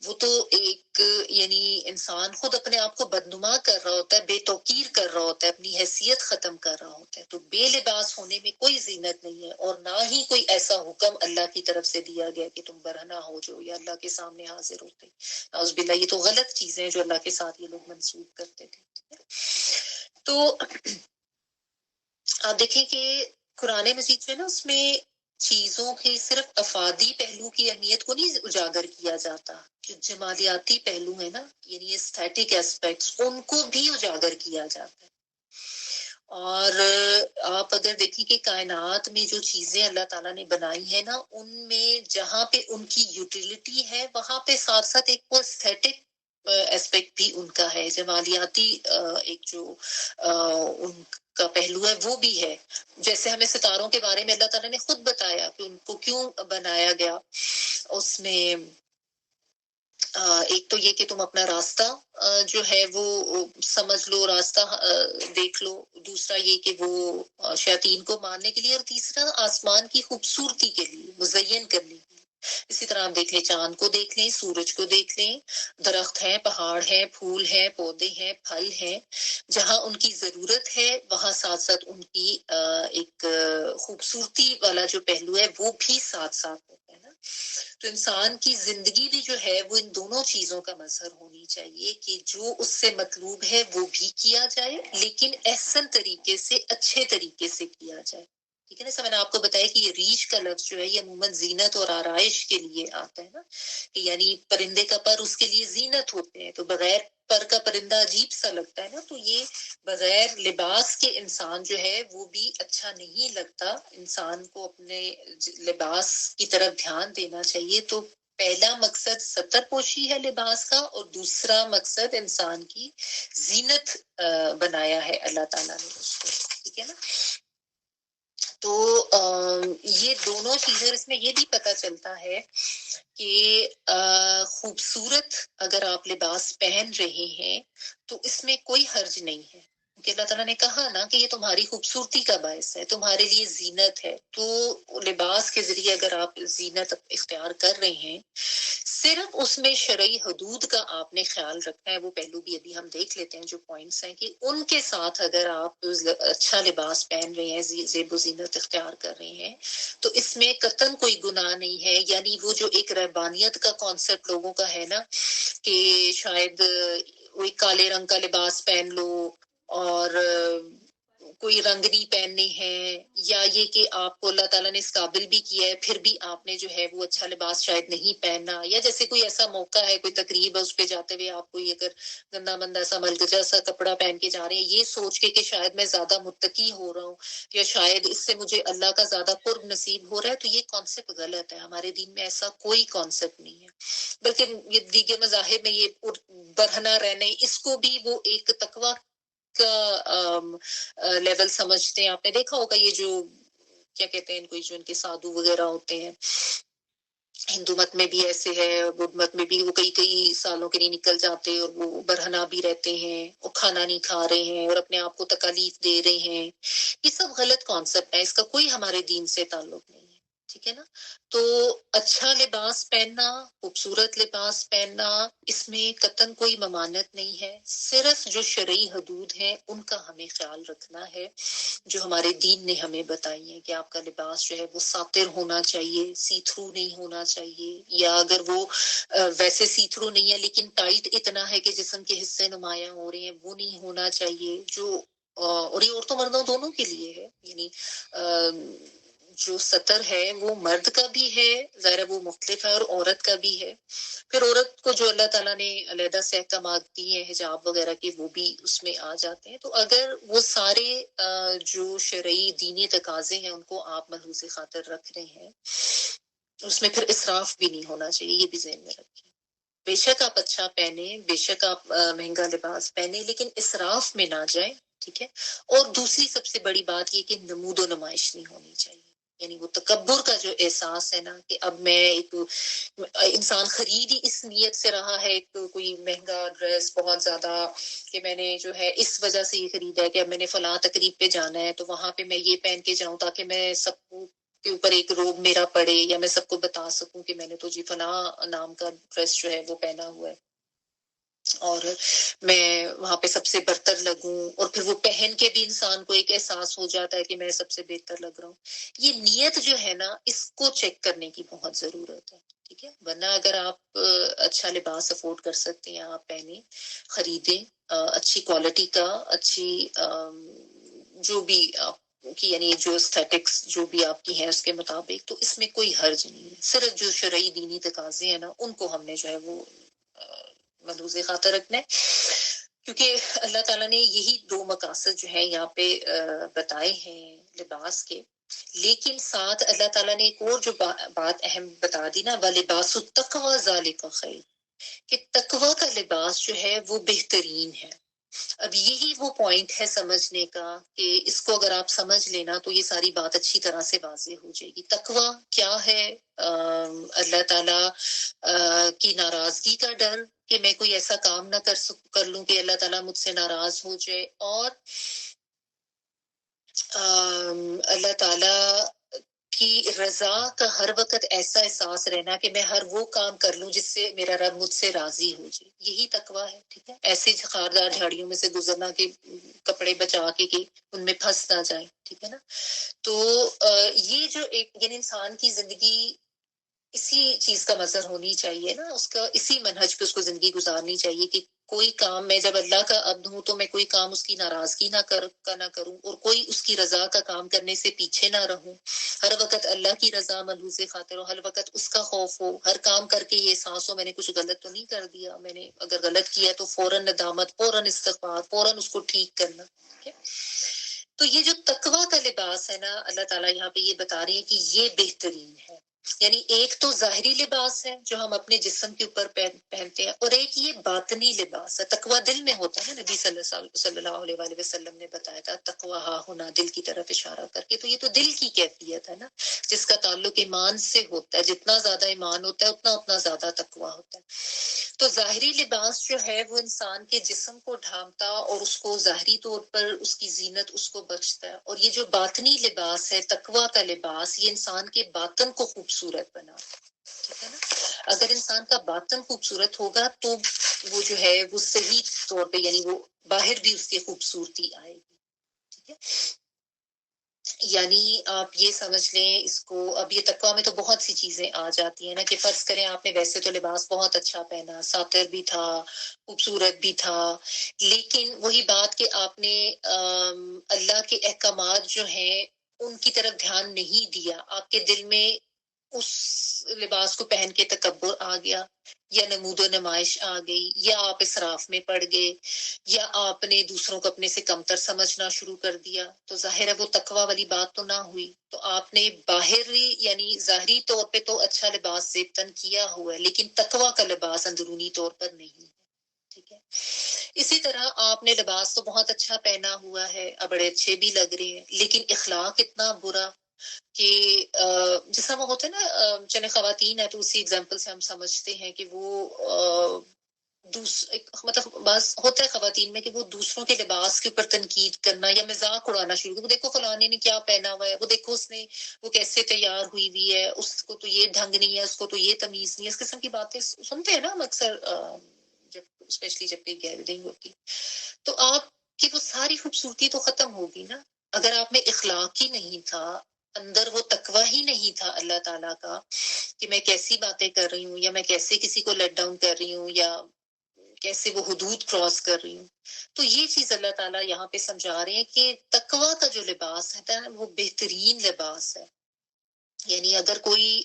وہ تو ایک یعنی انسان خود اپنے آپ کو بدنما کر رہا ہوتا ہے، بے توقیر کر رہا ہوتا ہے، اپنی حیثیت ختم کر رہا ہوتا ہے. تو بے لباس ہونے میں کوئی زینت نہیں ہے، اور نہ ہی کوئی ایسا حکم اللہ کی طرف سے دیا گیا کہ تم برہنہ ہو جاؤ یا اللہ کے سامنے حاضر ہوتے. نعوذ باللہ، یہ تو غلط چیزیں ہیں جو اللہ کے ساتھ یہ لوگ منسوخ کرتے تھے. تو آپ دیکھیں کہ قرآن مجید جو ہے نا اس میں چیزوں کے صرف افادی پہلو کی اہمیت کو نہیں اجاگر کیا جاتا، جو جمالیاتی پہلو ہے نا، یعنی اسٹیٹک ایسپیکٹس، ان کو بھی اجاگر کیا جاتا ہے. اور آپ اگر دیکھیں کہ کائنات میں جو چیزیں اللہ تعالیٰ نے بنائی ہیں نا، ان میں جہاں پہ ان کی یوٹیلیٹی ہے وہاں پہ ساتھ ساتھ ایک وہ اسٹیٹک ایسپیکٹ بھی ان کا ہے، جمالیاتی ایک جو ان کا پہلو ہے وہ بھی ہے. جیسے ہمیں ستاروں کے بارے میں اللہ تعالیٰ نے خود بتایا کہ ان کو کیوں بنایا گیا. اس میں ایک تو یہ کہ تم اپنا راستہ جو ہے وہ سمجھ لو، راستہ دیکھ لو. دوسرا یہ کہ وہ شیاطین کو مارنے کے لیے، اور تیسرا آسمان کی خوبصورتی کے لیے، مزین کرنے کے لیے. اسی طرح آپ دیکھ لیں، چاند کو دیکھ لیں، سورج کو دیکھ لیں، درخت ہیں، پہاڑ ہیں، پھول ہیں، پودے ہیں، پھل ہیں. جہاں ان کی ضرورت ہے وہاں ساتھ ساتھ ان کی ایک خوبصورتی والا جو پہلو ہے وہ بھی ساتھ ساتھ ہوتا ہے نا. تو انسان کی زندگی بھی جو ہے وہ ان دونوں چیزوں کا مظہر ہونی چاہیے کہ جو اس سے مطلوب ہے وہ بھی کیا جائے، لیکن احسن طریقے سے، اچھے طریقے سے کیا جائے. ٹھیک ہے نا. میں نے آپ کو بتایا کہ یہ ریش کا لفظ جو ہے یہ عموماً زینت اور آرائش کے لیے آتا ہے نا، کہ یعنی پرندے کا پر اس کے لیے زینت ہوتے ہیں، تو بغیر پر کا پرندہ عجیب سا لگتا ہے نا. تو یہ بغیر لباس کے انسان جو ہے وہ بھی اچھا نہیں لگتا. انسان کو اپنے لباس کی طرف دھیان دینا چاہیے. تو پہلا مقصد ستر پوشی ہے لباس کا، اور دوسرا مقصد انسان کی زینت بنایا ہے اللہ تعالیٰ نے اس کو. ٹھیک ہے نا. تو یہ دونوں چیزیں، اس میں یہ بھی پتہ چلتا ہے کہ خوبصورت اگر آپ لباس پہن رہے ہیں تو اس میں کوئی حرج نہیں ہے، کہ اللہ تعالیٰ نے کہا نا کہ یہ تمہاری خوبصورتی کا باعث ہے، تمہارے لیے زینت ہے. تو لباس کے ذریعے اگر آپ زینت اختیار کر رہے ہیں، صرف اس میں شرعی حدود کا آپ نے خیال رکھنا ہے. وہ پہلو بھی ابھی ہم دیکھ لیتے ہیں جو پوائنٹس ہیں، کہ ان کے ساتھ اگر آپ اچھا لباس پہن رہے ہیں، زیب و زینت اختیار کر رہے ہیں، تو اس میں قطعاً کوئی گناہ نہیں ہے. یعنی وہ جو ایک رہبانیت کا کانسیپٹ لوگوں کا ہے نا، کہ شاید کوئی کالے رنگ کا لباس پہن لو اور کوئی رنگ نہیں پہننے ہیں، یا یہ کہ آپ کو اللہ تعالیٰ نے اس قابل بھی کیا ہے پھر بھی آپ نے جو ہے وہ اچھا لباس شاید نہیں پہننا، یا جیسے کوئی ایسا موقع ہے، کوئی تقریب ہے، اس پہ جاتے ہوئے آپ کوئی اگر گندا مندہ سا ملگجا سا کپڑا پہن کے جا رہے ہیں، یہ سوچ کے کہ شاید میں زیادہ متقی ہو رہا ہوں یا شاید اس سے مجھے اللہ کا زیادہ قرب نصیب ہو رہا ہے، تو یہ کانسیپٹ غلط ہے. ہمارے دین میں ایسا کوئی کانسیپٹ نہیں ہے، بلکہ یہ دیگر مذاہب میں یہ برہنہ رہنے اس کو بھی وہ ایک تقوی کا لیول سمجھتے ہیں. آپ نے دیکھا ہوگا یہ جو کیا کہتے ہیں ان کو، جو ان کے سادھو وغیرہ ہوتے ہیں، ہندو مت میں بھی ایسے ہے، بدھ مت میں بھی وہ کئی کئی سالوں کے لیے نکل جاتے ہیں اور وہ برہنہ بھی رہتے ہیں، وہ کھانا نہیں کھا رہے ہیں اور اپنے آپ کو تکالیف دے رہے ہیں. یہ سب غلط کانسیپٹ ہے، اس کا کوئی ہمارے دین سے تعلق نہیں ہے. ٹھیک ہے نا؟ تو اچھا لباس پہننا، خوبصورت لباس پہننا، اس میں قطعاً کوئی ممانعت نہیں ہے. صرف جو شرعی حدود ہیں ان کا ہمیں خیال رکھنا ہے، جو ہمارے دین نے ہمیں بتائی ہیں کہ آپ کا لباس جو ہے وہ ساتر ہونا چاہیے، سی تھرو نہیں ہونا چاہیے، یا اگر وہ ویسے سی تھرو نہیں ہے لیکن ٹائٹ اتنا ہے کہ جسم کے حصے نمایاں ہو رہے ہیں، وہ نہیں ہونا چاہیے. جو اور یہ عورتوں مردوں دونوں کے لیے ہے، یعنی جو سطر ہے وہ مرد کا بھی ہے، ظاہر وہ مختلف ہے، اور عورت کا بھی ہے. پھر عورت کو جو اللہ تعالیٰ نے علیحدہ سے احکامات دی ہیں حجاب وغیرہ کے، وہ بھی اس میں آ جاتے ہیں. تو اگر وہ سارے جو شرعی دینی تقاضے ہیں ان کو آپ ملحوظ خاطر رکھ رہے ہیں، اس میں پھر اسراف بھی نہیں ہونا چاہیے، یہ بھی ذہن میں رکھیں. بے شک آپ اچھا پہنے، بے شک آپ مہنگا لباس پہنے، لیکن اسراف میں نہ جائیں. ٹھیک ہے؟ اور دوسری سب سے بڑی بات یہ کہ نمود و نمائش نہیں ہونی چاہیے. یعنی وہ تکبر کا جو احساس ہے نا کہ اب میں ایک انسان خرید ہی اس نیت سے رہا ہے ایک کوئی مہنگا ڈریس بہت زیادہ، کہ میں نے جو ہے اس وجہ سے یہ خریدا ہے کہ اب میں نے فلاں تقریب پہ جانا ہے تو وہاں پہ میں یہ پہن کے جاؤں تاکہ میں سب کو کے اوپر ایک روب میرا پڑے، یا میں سب کو بتا سکوں کہ میں نے تو جی فلاں نام کا ڈریس جو ہے وہ پہنا ہوا ہے اور میں وہاں پہ سب سے برتر لگوں. اور پھر وہ پہن کے بھی انسان کو ایک احساس ہو جاتا ہے کہ میں سب سے بہتر لگ رہا ہوں. یہ نیت جو ہے نا اس کو چیک کرنے کی بہت ضرورت ہے. ٹھیک ہے؟ ورنہ اگر آپ اچھا لباس افورڈ کر سکتے ہیں آپ پہنیں، خریدیں، اچھی کوالٹی کا، اچھی جو بھی آپ کی یعنی جو اسٹیٹکس جو بھی آپ کی ہیں اس کے مطابق، تو اس میں کوئی حرج نہیں ہے. صرف جو شرعی دینی تقاضے ہیں نا ان کو ہم نے جو ہے وہ ملحوظ خاطر رکھنا ہے، کیونکہ اللہ تعالیٰ نے یہی دو مقاصد جو ہے یہاں پہ بتائے ہیں لباس کے. لیکن ساتھ اللہ تعالیٰ نے ایک اور جو بات اہم بتا دی نا، وَلِبَاسُ التَّقْوَىٰ ذَٰلِکَ خَیْرٌ، کہ تقوی کا لباس جو ہے وہ بہترین ہے. اب یہی وہ پوائنٹ ہے سمجھنے کا کہ اس کو اگر آپ سمجھ لینا تو یہ ساری بات اچھی طرح سے واضح ہو جائے گی. تقوی کیا ہے؟ اللہ تعالیٰ کی ناراضگی کا ڈر کہ میں کوئی ایسا کام نہ کر لوں کہ اللہ تعالیٰ مجھ سے ناراض ہو جائے، اور اللہ تعالیٰ کی رضا کا ہر وقت ایسا احساس رہنا کہ میں ہر وہ کام کر لوں جس سے میرا رب مجھ سے راضی ہو جائے. یہی تقویٰ ہے. ٹھیک ہے؟ ایسے خاردار جھاڑیوں میں سے گزرنا کہ کپڑے بچا کے کہ ان میں پھنس نہ جائے. ٹھیک ہے نا؟ تو یہ جو ایک یعنی انسان کی زندگی اسی چیز کا مظہر ہونی چاہیے نا، اس کا اسی منہج پہ اس کو زندگی گزارنی چاہیے کہ کوئی کام میں جب اللہ کا عبد ہوں تو میں کوئی کام اس کی ناراضگی نہ کروں، اور کوئی اس کی رضا کا کام کرنے سے پیچھے نہ رہوں. ہر وقت اللہ کی رضا ملحوظ خاطر ہو، ہر وقت اس کا خوف ہو، ہر کام کر کے یہ احساس ہو میں نے کچھ غلط تو نہیں کر دیا، میں نے اگر غلط کیا تو فوراً ندامت، فوراً استغفار، فوراً اس کو ٹھیک کرنا. تو یہ جو تقویٰ کا لباس ہے نا، اللہ تعالیٰ یہاں پہ یہ بتا رہے ہیں کہ یہ بہترین ہے. یعنی ایک تو ظاہری لباس ہے جو ہم اپنے جسم کے اوپر پہنتے ہیں، اور ایک یہ باطنی لباس ہے. تقویٰ دل میں ہوتا ہے نا، نبی صلی اللہ علیہ وآلہ وسلم نے بتایا تھا تقویٰ ہا ہونا، دل کی طرف اشارہ کر کے. تو یہ تو دل کی کیفیت ہے نا، جس کا تعلق ایمان سے ہوتا ہے. جتنا زیادہ ایمان ہوتا ہے اتنا زیادہ تقویٰ ہوتا ہے. تو ظاہری لباس جو ہے وہ انسان کے جسم کو ڈھانپتا اور اس کو ظاہری طور پر اس کی زینت اس کو بخشتا ہے. اور یہ جو باطنی لباس ہے تقویٰ کا لباس، یہ انسان کے باطن کو خوبصورت بناتا ہے. ٹھیک ہے نا؟ اگر انسان کا باطن خوبصورت ہوگا تو وہ جو ہے وہ صحیح طور پہ یعنی وہ باہر بھی اس کی خوبصورتی آئے گی. ٹھیک ہے؟ یعنی آپ یہ سمجھ لیں اس کو، اب یہ تقویٰ میں تو بہت سی چیزیں آ جاتی ہیں نا، کہ فرض کریں آپ نے ویسے تو لباس بہت اچھا پہنا، ساتر بھی تھا، خوبصورت بھی تھا، لیکن وہی بات کہ آپ نے اللہ کے احکامات جو ہیں ان کی طرف دھیان نہیں دیا، آپ کے دل میں اس لباس کو پہن کے تکبر آ گیا، یا نمود و نمائش آ گئی، یا آپ اسراف میں پڑ گئے، یا آپ نے دوسروں کو اپنے سے کمتر سمجھنا شروع کر دیا، تو ظاہر ہے وہ تقوی والی بات تو نہ ہوئی۔ تو آپ نے باہری یعنی ظاہری طور پہ تو اچھا لباس زیبتن کیا ہوا ہے، لیکن تقوی کا لباس اندرونی طور پر نہیں ہے، ٹھیک ہے۔ اسی طرح آپ نے لباس تو بہت اچھا پہنا ہوا ہے، اب بڑے اچھے بھی لگ رہے ہیں، لیکن اخلاق اتنا برا کہ جس طرح وہ ہوتے ہیں نا، چلے خواتین ہے تو اسی ایگزامپل سے ہم سمجھتے ہیں کہ وہ مطلب بعض ہوتا ہے خواتین میں کہ وہ دوسروں کے لباس کے اوپر تنقید کرنا یا مذاق اڑانا شروع کر، وہ دیکھو فلانے نے کیا پہنا ہوا ہے، وہ دیکھو اس نے وہ کیسے تیار ہوئی ہوئی ہے، اس کو تو یہ ڈھنگ نہیں ہے، اس کو تو یہ تمیز نہیں ہے، اس قسم کی باتیں سنتے ہیں نا ہم اکثر، جب اسپیشلی جب کوئی گیدرنگ ہوتی، تو آپ کی وہ ساری خوبصورتی تو ختم ہوگی نا، اگر آپ میں اخلاق ہی نہیں تھا، اندر وہ تقوی ہی نہیں تھا اللہ تعالیٰ کا، کہ میں کیسی باتیں کر رہی ہوں، یا میں کیسے کسی کو لیٹ ڈاؤن کر رہی ہوں، یا کیسے وہ حدود کراس کر رہی ہوں۔ تو یہ چیز اللہ تعالیٰ یہاں پہ سمجھا رہے ہیں کہ تقوی کا جو لباس ہے وہ بہترین لباس ہے۔ یعنی اگر کوئی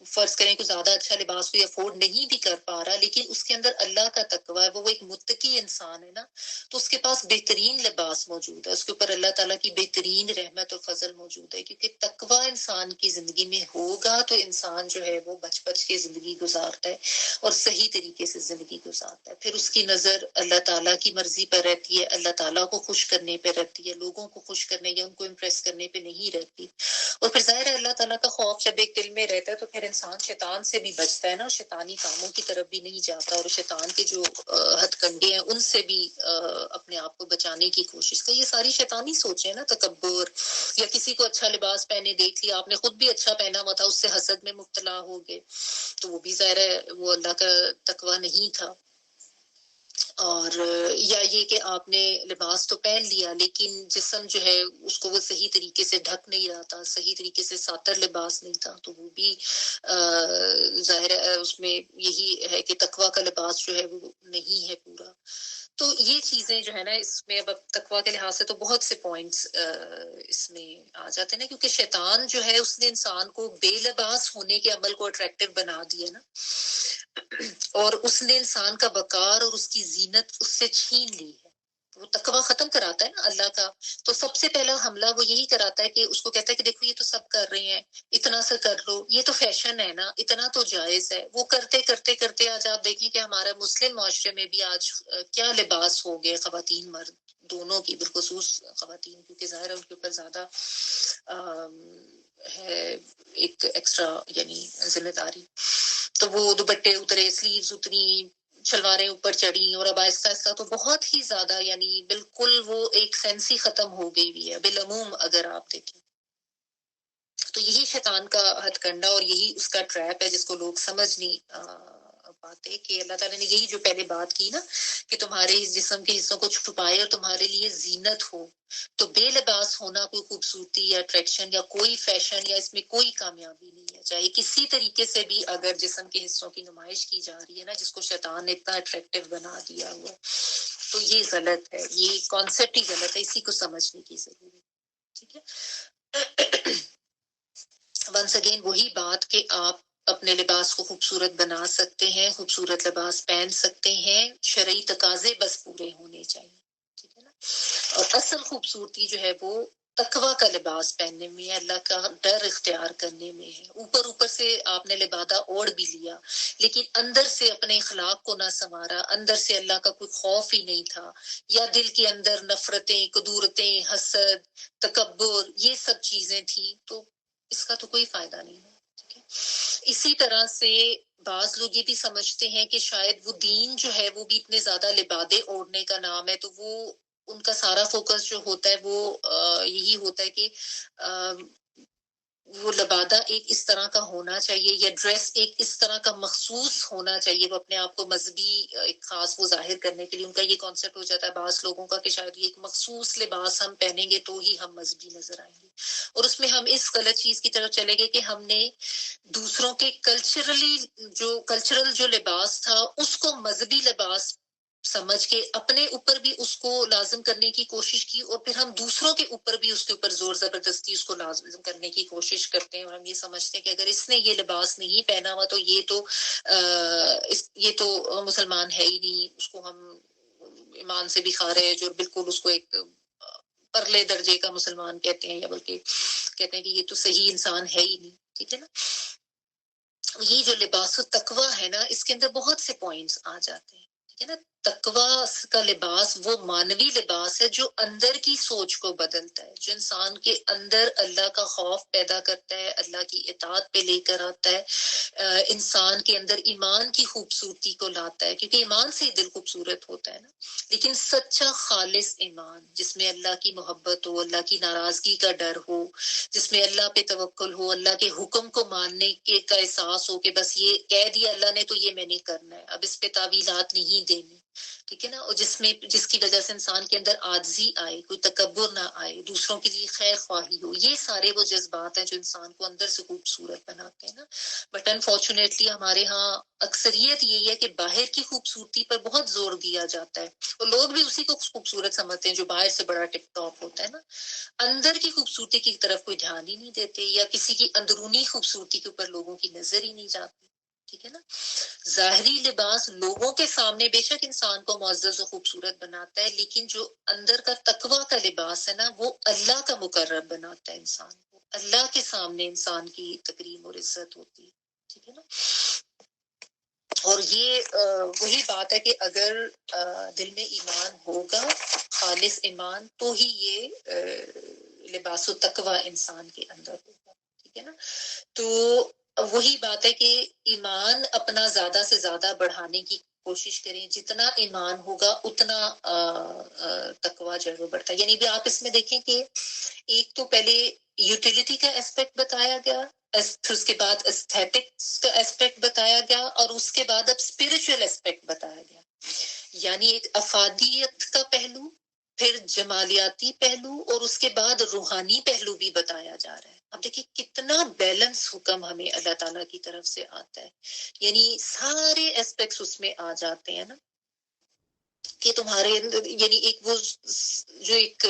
فرض کریں کہ زیادہ اچھا لباس کوئی افورڈ نہیں بھی کر پا رہا، لیکن اس کے اندر اللہ کا تقوی ہے، وہ ایک متقی انسان ہے نا، تو اس کے پاس بہترین لباس موجود ہے، اس کے اوپر اللہ تعالیٰ کی بہترین رحمت اور فضل موجود ہے، کیونکہ تقوی انسان کی زندگی میں ہوگا تو انسان جو ہے وہ بچ بچ کے زندگی گزارتا ہے اور صحیح طریقے سے زندگی گزارتا ہے، پھر اس کی نظر اللہ تعالیٰ کی مرضی پر رہتی ہے، اللہ تعالیٰ کو خوش کرنے پہ رہتی ہے، لوگوں کو خوش کرنے یا ان کو امپریس کرنے پہ نہیں رہتی۔ اور پھر ظاہر ہے اللہ تعالیٰ کا خوف جب ایک دل میں رہتا ہے تو پھر انسان شیطان سے بھی بچتا ہے نا، شیطانی کاموں کی طرف بھی نہیں جاتا، اور شیطان کے جو ہتھ کنڈے ہیں ان سے بھی اپنے آپ کو بچانے کی کوشش کا، یہ ساری شیطانی سوچیں نا، تکبر، یا کسی کو اچھا لباس پہنے دیکھ لیا آپ نے، خود بھی اچھا پہنا ہوا تھا، اس سے حسد میں مبتلا ہو گئے، تو وہ بھی ظاہر ہے وہ اللہ کا تقوی نہیں تھا۔ اور یا یہ کہ آپ نے لباس تو پہن لیا لیکن جسم جو ہے اس کو وہ صحیح طریقے سے ڈھک نہیں رہا تھا، صحیح طریقے سے ساتر لباس نہیں تھا، تو وہ بھی ظاہر ہے اس میں یہی ہے کہ تقوی کا لباس جو ہے وہ نہیں ہے پورا۔ تو یہ چیزیں جو ہے نا اس میں اب تقوی کے لحاظ سے تو بہت سے پوائنٹس اس میں آ جاتے ہیں نا، کیونکہ شیطان جو ہے اس نے انسان کو بے لباس ہونے کے عمل کو اٹریکٹیو بنا دیا نا، اور اس نے انسان کا وقار اور اس کی زینت اس سے چھین لی ہے، وہ تقوی ختم کراتا ہے نا اللہ کا، تو سب سے پہلا حملہ وہ یہی کراتا ہے کہ اس کو کہتا ہے کہ دیکھو یہ تو سب کر رہے ہیں، اتنا سا کر لو، یہ تو فیشن ہے نا، اتنا تو جائز ہے، وہ کرتے کرتے کرتے آج آپ دیکھیں کہ ہمارا مسلم معاشرے میں بھی آج کیا لباس ہو گئے، خواتین مرد دونوں کی، بالخصوص خواتین، کیونکہ ظاہر ہے ان کے اوپر زیادہ ہے ایک ایکسٹرا یعنی ذمہ داری، تو وہ دوپٹے اترے، سلیوز اتری، شلواریں اوپر چڑھی، اور اب آہستہ آہستہ تو بہت ہی زیادہ یعنی بالکل وہ ایک سینس ہی ختم ہو گئی ہوئی ہے بالعموم اگر آپ دیکھیں، تو یہی شیطان کا ہتھ کنڈا اور یہی اس کا ٹریپ ہے جس کو لوگ سمجھ نہیں پاتے، کہ اللہ تعالیٰ نے یہی جو پہلے بات کی نا کہ تمہارے جسم کے حصوں کو چھپائے اور تمہارے لیے زینت ہو، تو بے لباس ہونا کوئی خوبصورتی یا اٹریکشن یا کوئی فیشن یا اس میں کوئی کامیابی نہیں ہے، چاہے کسی طریقے سے بھی اگر جسم کے حصوں کی نمائش کی جا رہی ہے نا، جس کو شیطان نے اتنا اٹریکٹیو بنا دیا ہوا، تو یہ غلط ہے، یہ کانسیپٹ ہی غلط ہے، اسی کو سمجھنے کی ضرورت ہے، ٹھیک ہے۔ ونس اگین وہی بات کہ آپ اپنے لباس کو خوبصورت بنا سکتے ہیں، خوبصورت لباس پہن سکتے ہیں، شرعی تقاضے بس پورے ہونے چاہیے، ٹھیک ہے نا، اور اصل خوبصورتی جو ہے وہ تقوی کا لباس پہننے میں ہے، اللہ کا ڈر اختیار کرنے میں ہے، اوپر اوپر سے آپ نے لبادہ اوڑھ بھی لیا لیکن اندر سے اپنے اخلاق کو نہ سنوارا، اندر سے اللہ کا کوئی خوف ہی نہیں تھا، یا دل کے اندر نفرتیں، کدورتیں، حسد، تکبر، یہ سب چیزیں تھی، تو اس کا تو کوئی فائدہ نہیں ہے، ٹھیک ہے۔ اسی طرح سے بعض لوگ یہ بھی سمجھتے ہیں کہ شاید وہ دین جو ہے وہ بھی اتنے زیادہ لبادے اوڑھنے کا نام ہے، تو وہ ان کا سارا فوکس جو ہوتا ہے وہ یہی ہوتا ہے کہ وہ لبادہ ایک اس طرح کا ہونا چاہیے یا ڈریس ایک اس طرح کا مخصوص ہونا چاہیے. وہ اپنے آپ کو مذہبی ایک خاص وہ ظاہر کرنے کے لیے ان کا یہ کانسیپٹ ہو جاتا ہے بعض لوگوں کا کہ شاید یہ ایک مخصوص لباس ہم پہنیں گے تو ہی ہم مذہبی نظر آئیں گے. اور اس میں ہم اس غلط چیز کی طرف چلے گئے کہ ہم نے دوسروں کے کلچرل جو لباس تھا اس کو مذہبی لباس سمجھ کے اپنے اوپر بھی اس کو لازم کرنے کی کوشش کی اور پھر ہم دوسروں کے اوپر بھی اس کے اوپر زور زبردستی اس کو لازم کرنے کی کوشش کرتے ہیں. اور ہم یہ سمجھتے ہیں کہ اگر اس نے یہ لباس نہیں پہنا ہوا تو یہ تو مسلمان ہے ہی نہیں, اس کو ہم ایمان سے بھی خارج اور بالکل اس کو ایک پرلے درجے کا مسلمان کہتے ہیں, یا بلکہ کہتے ہیں کہ یہ تو صحیح انسان ہے ہی نہیں. ٹھیک ہے نا. یہ جو لباس و تقوی ہے نا, اس کے اندر بہت سے پوائنٹس آ جاتے ہیں. ٹھیک ہے نا. تقوی کا لباس وہ مانوی لباس ہے جو اندر کی سوچ کو بدلتا ہے, جو انسان کے اندر اللہ کا خوف پیدا کرتا ہے, اللہ کی اطاعت پہ لے کر آتا ہے, انسان کے اندر ایمان کی خوبصورتی کو لاتا ہے, کیونکہ ایمان سے ہی دل خوبصورت ہوتا ہے نا. لیکن سچا خالص ایمان جس میں اللہ کی محبت ہو, اللہ کی ناراضگی کا ڈر ہو, جس میں اللہ پہ توکل ہو, اللہ کے حکم کو ماننے کے کا احساس ہو کہ بس یہ کہہ دیا اللہ نے تو یہ میں نہیں کرنا ہے, اب اس پہ تعویلات نہیں دینی. ٹھیک ہے نا. اور جس کی وجہ سے انسان کے اندر عاجزی آئے, کوئی تکبر نہ آئے, دوسروں کے لیے خیر خواہی ہو. یہ سارے وہ جذبات ہیں جو انسان کو اندر سے خوبصورت بناتے ہیں نا. بٹ انفارچونیٹلی ہمارے ہاں اکثریت یہی ہے کہ باہر کی خوبصورتی پر بہت زور دیا جاتا ہے, اور لوگ بھی اسی کو خوبصورت سمجھتے ہیں جو باہر سے بڑا ٹپ ٹاپ ہوتا ہے نا. اندر کی خوبصورتی کی طرف کوئی دھیان ہی نہیں دیتے, یا کسی کی اندرونی خوبصورتی کے اوپر لوگوں کی نظر ہی نہیں جاتی. ٹھیک ہے نا. ظاہری لباس لوگوں کے سامنے بے شک انسان کو معزز و خوبصورت بناتا ہے, لیکن جو اندر کا تقوی کا لباس ہے نا وہ اللہ کا مقرب بناتا ہے انسان کو. اللہ کے سامنے انسان کی تکریم اور عزت ہوتی ہے. ٹھیک ہے نا. اور یہ وہی بات ہے کہ اگر دل میں ایمان ہوگا, خالص ایمان, تو ہی یہ لباس و تقوی انسان کے اندر ہوگا. ٹھیک ہے نا. تو وہی بات ہے کہ ایمان اپنا زیادہ سے زیادہ بڑھانے کی کوشش کریں, جتنا ایمان ہوگا اتنا تقوی جو ہے وہ بڑھتا ہے. یعنی بھی آپ اس میں دیکھیں کہ ایک تو پہلے یوٹیلیٹی کا اسپیکٹ بتایا گیا, پھر اس کے بعد ایستھیٹکس کا اسپیکٹ بتایا گیا, اور اس کے بعد اب اسپرچل اسپیکٹ بتایا گیا. یعنی ایک افادیت کا پہلو, پھر جمالیاتی پہلو, اور اس کے بعد روحانی پہلو بھی بتایا جا رہا ہے. اب دیکھیں کتنا بیلنس حکم ہمیں اللہ تعالیٰ کی طرف سے آتا ہے. یعنی سارے اسپیکٹس اس میں آ جاتے ہیں نا, کہ تمہارے یعنی ایک وہ جو ایک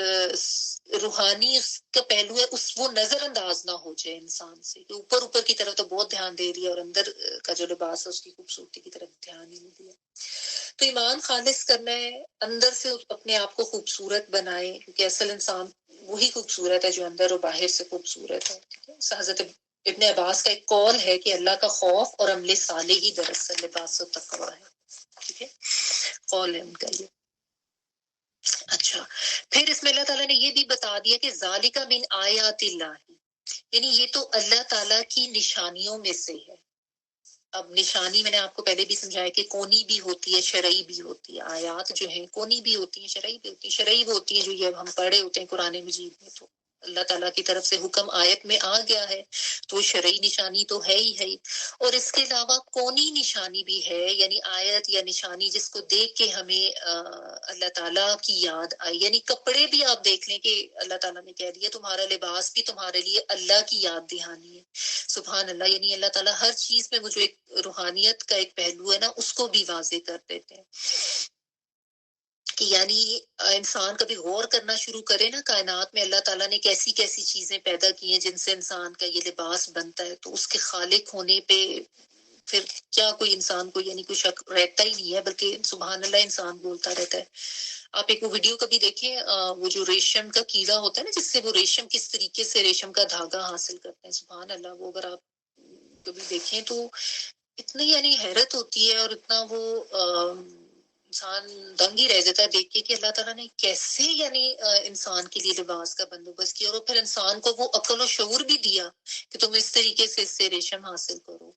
روحانی اس کا پہلو ہے وہ نظر انداز نہ ہو جائے انسان سے, کہ اوپر اوپر کی طرف تو بہت دھیان دے دیا اور اندر کا جو لباس ہے اس کی خوبصورتی کی طرف دھیان ہی نہیں دیا. تو ایمان خالص کرنا ہے, اندر سے اپنے آپ کو خوبصورت بنائے, کیونکہ اصل انسان وہی خوبصورت ہے جو اندر اور باہر سے خوبصورت ہے. حضرت ابن عباس کا ایک قول ہے کہ اللہ کا خوف اور عمل صالح ہی دراصل لباس و تقوی ہے. ٹھیک ہے, قول ہے ان کا یہ. اچھا, پھر اس میں اللہ تعالیٰ نے یہ بھی بتا دیا کہ ذالک من آیات اللہ, یعنی یہ تو اللہ تعالیٰ کی نشانیوں میں سے ہے. اب نشانی میں نے آپ کو پہلے بھی سمجھایا کہ کونی بھی ہوتی ہے, شرعی بھی ہوتی ہے. آیات جو ہیں کونی بھی ہوتی ہیں, شرعی بھی ہوتی ہیں. شرعی وہ ہوتی ہیں جو یہ ہم پڑھے ہوتے ہیں قرآن مجید میں, تو اللہ تعالیٰ کی طرف سے حکم آیت میں آ گیا ہے تو شرعی نشانی تو ہے ہی ہے. اور اس کے علاوہ کونی نشانی بھی ہے, یعنی آیت یا نشانی جس کو دیکھ کے ہمیں اللہ تعالیٰ کی یاد آئی. یعنی کپڑے بھی آپ دیکھ لیں کہ اللہ تعالیٰ نے کہہ دیا تمہارا لباس بھی تمہارے لیے اللہ کی یاد دہانی ہے. سبحان اللہ. یعنی اللہ تعالیٰ ہر چیز میں وہ جو ایک روحانیت کا ایک پہلو ہے نا اس کو بھی واضح کر دیتے ہیں, کہ یعنی انسان کبھی غور کرنا شروع کرے نا کائنات میں اللہ تعالیٰ نے کیسی کیسی چیزیں پیدا کی ہیں جن سے انسان کا یہ لباس بنتا ہے, تو اس کے خالق ہونے پہ پھر کیا کوئی انسان کو یعنی کوئی شک رہتا ہی نہیں ہے, بلکہ سبحان اللہ انسان بولتا رہتا ہے. آپ ایک وہ ویڈیو کبھی دیکھیں, وہ جو ریشم کا کیڑا ہوتا ہے نا جس سے وہ ریشم کس طریقے سے ریشم کا دھاگا حاصل کرتے ہیں, سبحان اللہ. وہ اگر آپ کبھی دیکھیں تو اتنی یعنی حیرت ہوتی ہے, اور اتنا وہ انسان دنگ ہی رہ جاتا ہے دیکھ کے کہ اللہ تعالیٰ نے کیسے یعنی انسان کے لیے لباس کا بندوبست کیا, اور پھر انسان کو وہ عقل و شعور بھی دیا کہ تم اس طریقے سے اس سے ریشم حاصل کرو.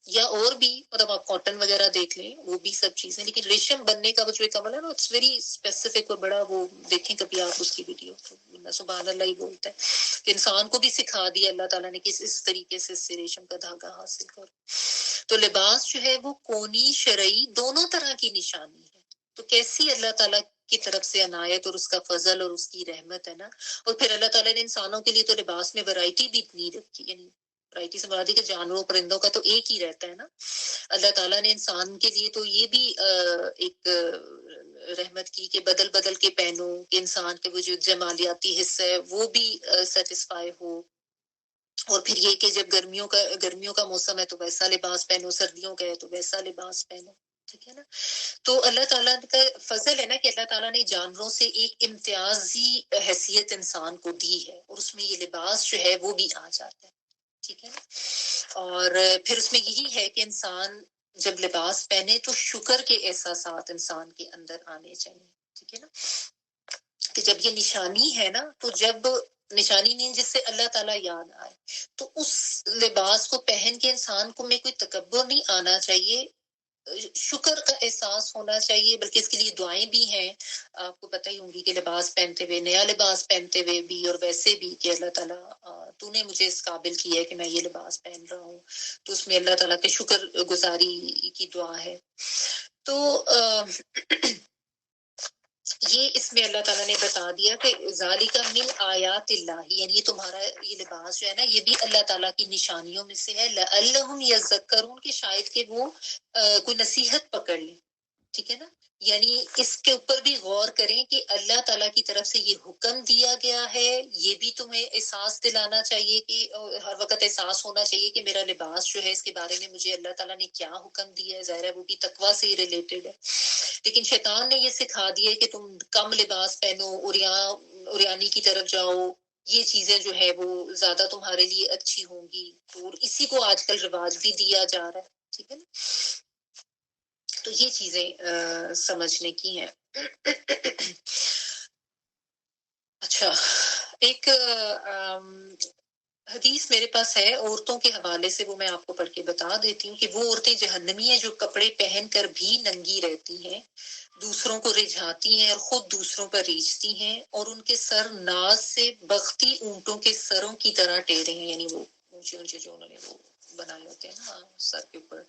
یا اور بھی مطلب آپ کاٹن وغیرہ دیکھ لیں وہ بھی سب چیزیں، لیکن ریشم بننے کا وہ جو ایک عمل ہے نا اٹس ویری اسپیسیفک اور بڑا، وہ دیکھیں کبھی آپ اس کی ویڈیو، سبحان اللہ ہی بولتا ہے کہ انسان کو بھی سکھا دیا اللہ تعالیٰ نے کہ اس طریقے سے اس سے ریشم کا دھاگا حاصل کرو. تو لباس جو ہے وہ کونی شرعی دونوں طرح کی نشانی ہے. تو کیسی اللہ تعالیٰ کی طرف سے عنایت اور اس کا فضل اور اس کی رحمت ہے نا. اور پھر اللہ تعالیٰ نے انسانوں کے لیے تو لباس میں ورائٹی بھی اتنی رکھی، یعنی ورائٹی سے مراد ہے کہ جانوروں پرندوں کا تو ایک ہی رہتا ہے نا. اللہ تعالیٰ نے انسان کے لیے تو یہ بھی ایک رحمت کی کہ بدل بدل کے پہنو کہ انسان کے وہ جو جمالیاتی حصہ ہے وہ بھی سیٹسفائی ہو. اور پھر یہ کہ جب گرمیوں کا موسم ہے تو ویسا لباس پہنو، سردیوں کا ہے تو ویسا لباس پہنو. ٹھیک ہے نا. تو اللہ تعالیٰ کا فضل ہے نا کہ اللہ تعالیٰ نے جانوروں سے ایک امتیازی حیثیت انسان کو دی ہے، اور اس میں یہ لباس جو ہے وہ بھی آ جاتا ہے. ٹھیک ہے نا. اور پھر اس میں یہی ہے کہ انسان جب لباس پہنے تو شکر کے احساسات انسان کے اندر آنے چاہیے. ٹھیک ہے نا. کہ جب یہ نشانی ہے نا، تو جب نشانی نہیں جس سے اللہ تعالیٰ یاد آئے، تو اس لباس کو پہن کے انسان کو میں کوئی تکبر نہیں آنا چاہیے، شکر کا احساس ہونا چاہیے. بلکہ اس کے لیے دعائیں بھی ہیں، آپ کو پتہ ہی ہوں گی کہ لباس پہنتے ہوئے، نیا لباس پہنتے ہوئے بھی اور ویسے بھی کہ اللہ تعالیٰ تو نے مجھے اس قابل کیا ہے کہ میں یہ لباس پہن رہا ہوں. تو اس میں اللہ تعالیٰ کے شکر گزاری کی دعا ہے. تو یہ اس میں اللہ تعالیٰ نے بتا دیا کہ ذالک من آیات اللہ، یعنی یہ تمہارا یہ لباس جو ہے نا یہ بھی اللہ تعالیٰ کی نشانیوں میں سے ہے. لعلہم یذکرون، کہ شاید کہ وہ کوئی نصیحت پکڑ لیں. ٹھیک ہے نا. یعنی اس کے اوپر بھی غور کریں کہ اللہ تعالیٰ کی طرف سے یہ حکم دیا گیا ہے. یہ بھی تمہیں احساس دلانا چاہیے کہ ہر وقت احساس ہونا چاہیے کہ میرا لباس جو ہے اس کے بارے میں مجھے اللہ تعالیٰ نے کیا حکم دیا ہے. ظاہر ہے وہ بھی تقویٰ سے ہی ریلیٹڈ ہے. لیکن شیطان نے یہ سکھا دیا کہ تم کم لباس پہنو، اوریانی کی طرف جاؤ، یہ چیزیں جو ہے وہ زیادہ تمہارے لیے اچھی ہوں گی. اور اسی کو آج کل رواج بھی دیا جا رہا ہے. ٹھیک ہے نا. تو یہ چیزیں سمجھنے کی ہیں. اچھا، ایک حدیث میرے پاس ہے عورتوں کے حوالے سے، وہ میں آپ کو پڑھ کے بتا دیتی ہوں کہ وہ عورتیں جہنمی ہیں جو کپڑے پہن کر بھی ننگی رہتی ہیں، دوسروں کو رجھاتی ہیں اور خود دوسروں پر ریجھتی ہیں، اور ان کے سر ناز سے بختی اونٹوں کے سروں کی طرح ٹیڑھے ہیں. یعنی وہ اونچے اونچے جو انہوں نے وہ بنائے ہوتے ہیں نا سر کے اوپر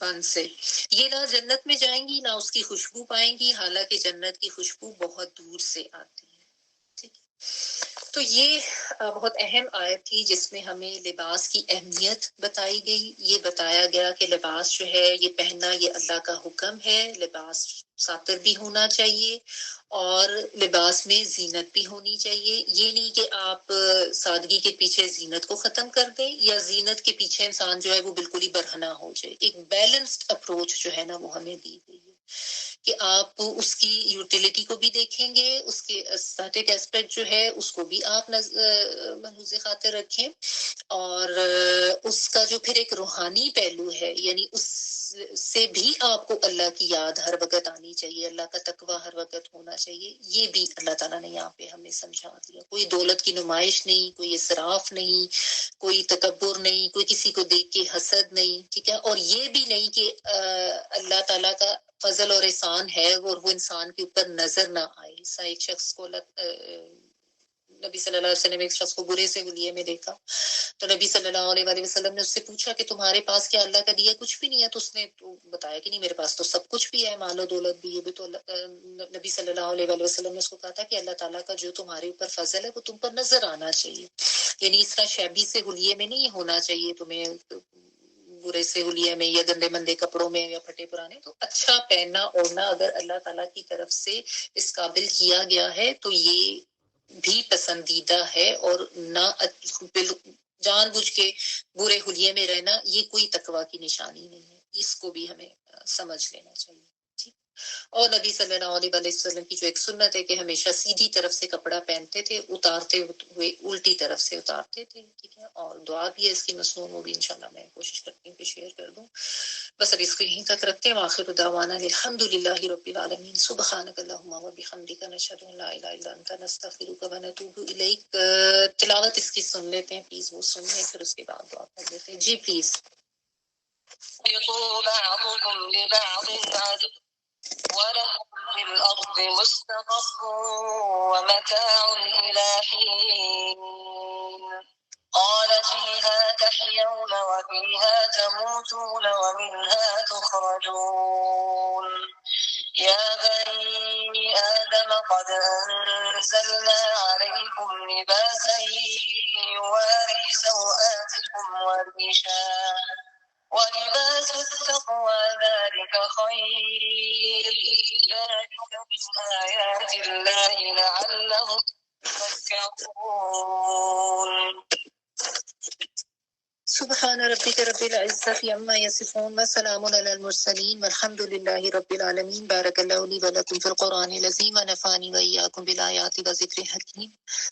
بند سے. یہ نہ جنت میں جائیں گی نہ اس کی خوشبو پائیں گی، حالانکہ جنت کی خوشبو بہت دور سے آتی ہے. ٹھیک ہے. تو یہ بہت اہم آیت تھی جس میں ہمیں لباس کی اہمیت بتائی گئی. یہ بتایا گیا کہ لباس جو ہے یہ پہننا یہ اللہ کا حکم ہے. لباس ساتر بھی ہونا چاہیے اور لباس میں زینت بھی ہونی چاہیے. یہ نہیں کہ آپ سادگی کے پیچھے زینت کو ختم کر دیں یا زینت کے پیچھے انسان جو ہے وہ بالکل ہی برہنہ ہو جائے. ایک بیلنسڈ اپروچ جو ہے نا وہ ہمیں دی گئی ہے کہ آپ اس کی یوٹیلیٹی کو بھی دیکھیں گے، اس کے اسٹیٹک ایسپیکٹ جو ہے اس کو بھی آپ ملحوظ خاطر رکھیں، اور اس کا جو پھر ایک روحانی پہلو ہے یعنی اس سے بھی آپ کو اللہ کی یاد ہر وقت آنی چاہیے، اللہ کا تقویٰ ہر وقت ہونا چاہیے. یہ بھی اللہ تعالیٰ نے یہاں پہ ہمیں سمجھا دیا. کوئی دولت کی نمائش نہیں، کوئی اسراف نہیں، کوئی تکبر نہیں، کوئی کسی کو دیکھ کے حسد نہیں. ٹھیک ہے. اور یہ بھی نہیں کہ اللہ تعالیٰ کا فضل اور احسان ہے اور وہ انسان کے اوپر نظر نہ آئے. ایک شخص کو نبی صلی اللہ علیہ وسلم ایک شخص کو برے سے حلیے میں دیکھا تو نبی صلی اللہ علیہ وآلہ وسلم نے اس سے پوچھا کہ تمہارے پاس کیا اللہ کا دیا کچھ بھی نہیں ہے؟ تو اس نے تو بتایا کہ نہیں میرے پاس تو سب کچھ بھی ہے، مال و دولت بھی. یہ بھی تو نبی صلی اللہ علیہ وآلہ وسلم نے اس کو کہا تھا کہ اللہ تعالیٰ کا جو تمہارے اوپر فضل ہے وہ تم پر نظر آنا چاہیے. یعنی اس طرح شیبی سے حلیے میں نہیں ہونا چاہیے تمہیں، برے سے حلیے میں یا گندے مندے کپڑوں میں یا پھٹے پرانے. تو اچھا پہننا اوڑھنا اگر اللہ تعالیٰ کی طرف سے اس قابل کیا گیا ہے تو یہ بھی پسندیدہ ہے. اور نہ جان بوجھ کے برے حلیے میں رہنا یہ کوئی تقویٰ کی نشانی نہیں ہے. اس کو بھی ہمیں سمجھ لینا چاہیے. ٹھیک. اور نبی صلی اللہ علیہ وسلم کی جو ایک سنت ہے کہ ہمیشہ سیدھی طرف سے کپڑا پہنتے تھے، اتارتے ہوئے الٹی طرف سے اتارتے تھے. ٹھیک ہے. اور دعا بھی ہے اس کی مسنون، وہ بھی انشاءاللہ میں کوشش کرتی ہوں کہ شیئر کر دوں. بس اب اس کو یہیں تک رکھتے ہیں. آخر دعوانا الحمدللہ رب العالمین. سبحانک اللہم و بحمدک، نشہد ان لا الہ الا انت، نستغفرک و نتوب الیک. تلاوت اس کی سن لیتے ہیں پلیز، وہ سن لیں پھر اس کے بعد دعا کر لیتے ہیں. جی پلیز. يهبطوا بعضكم لبعض عدو ولكم في الأرض مستقر ومتاع إلى حين قال فيها تحيون وفيها تموتون ومنها تخرجون يا بني آدم قد أنزلنا عليكم لباسا يواري سوآتكم وريشا ولباس التقوى ذلك خير ذلك من آيات الله لعلهم يتذكرون سبحان ربك رب العزة عما يصفون وسلام على المرسلين والحمد لله رب العالمين بارك الله لي ولكم في القرآن العظيم ونفعني وإياكم بالآيات وذكر الحكيم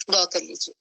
دعا کر لیجیے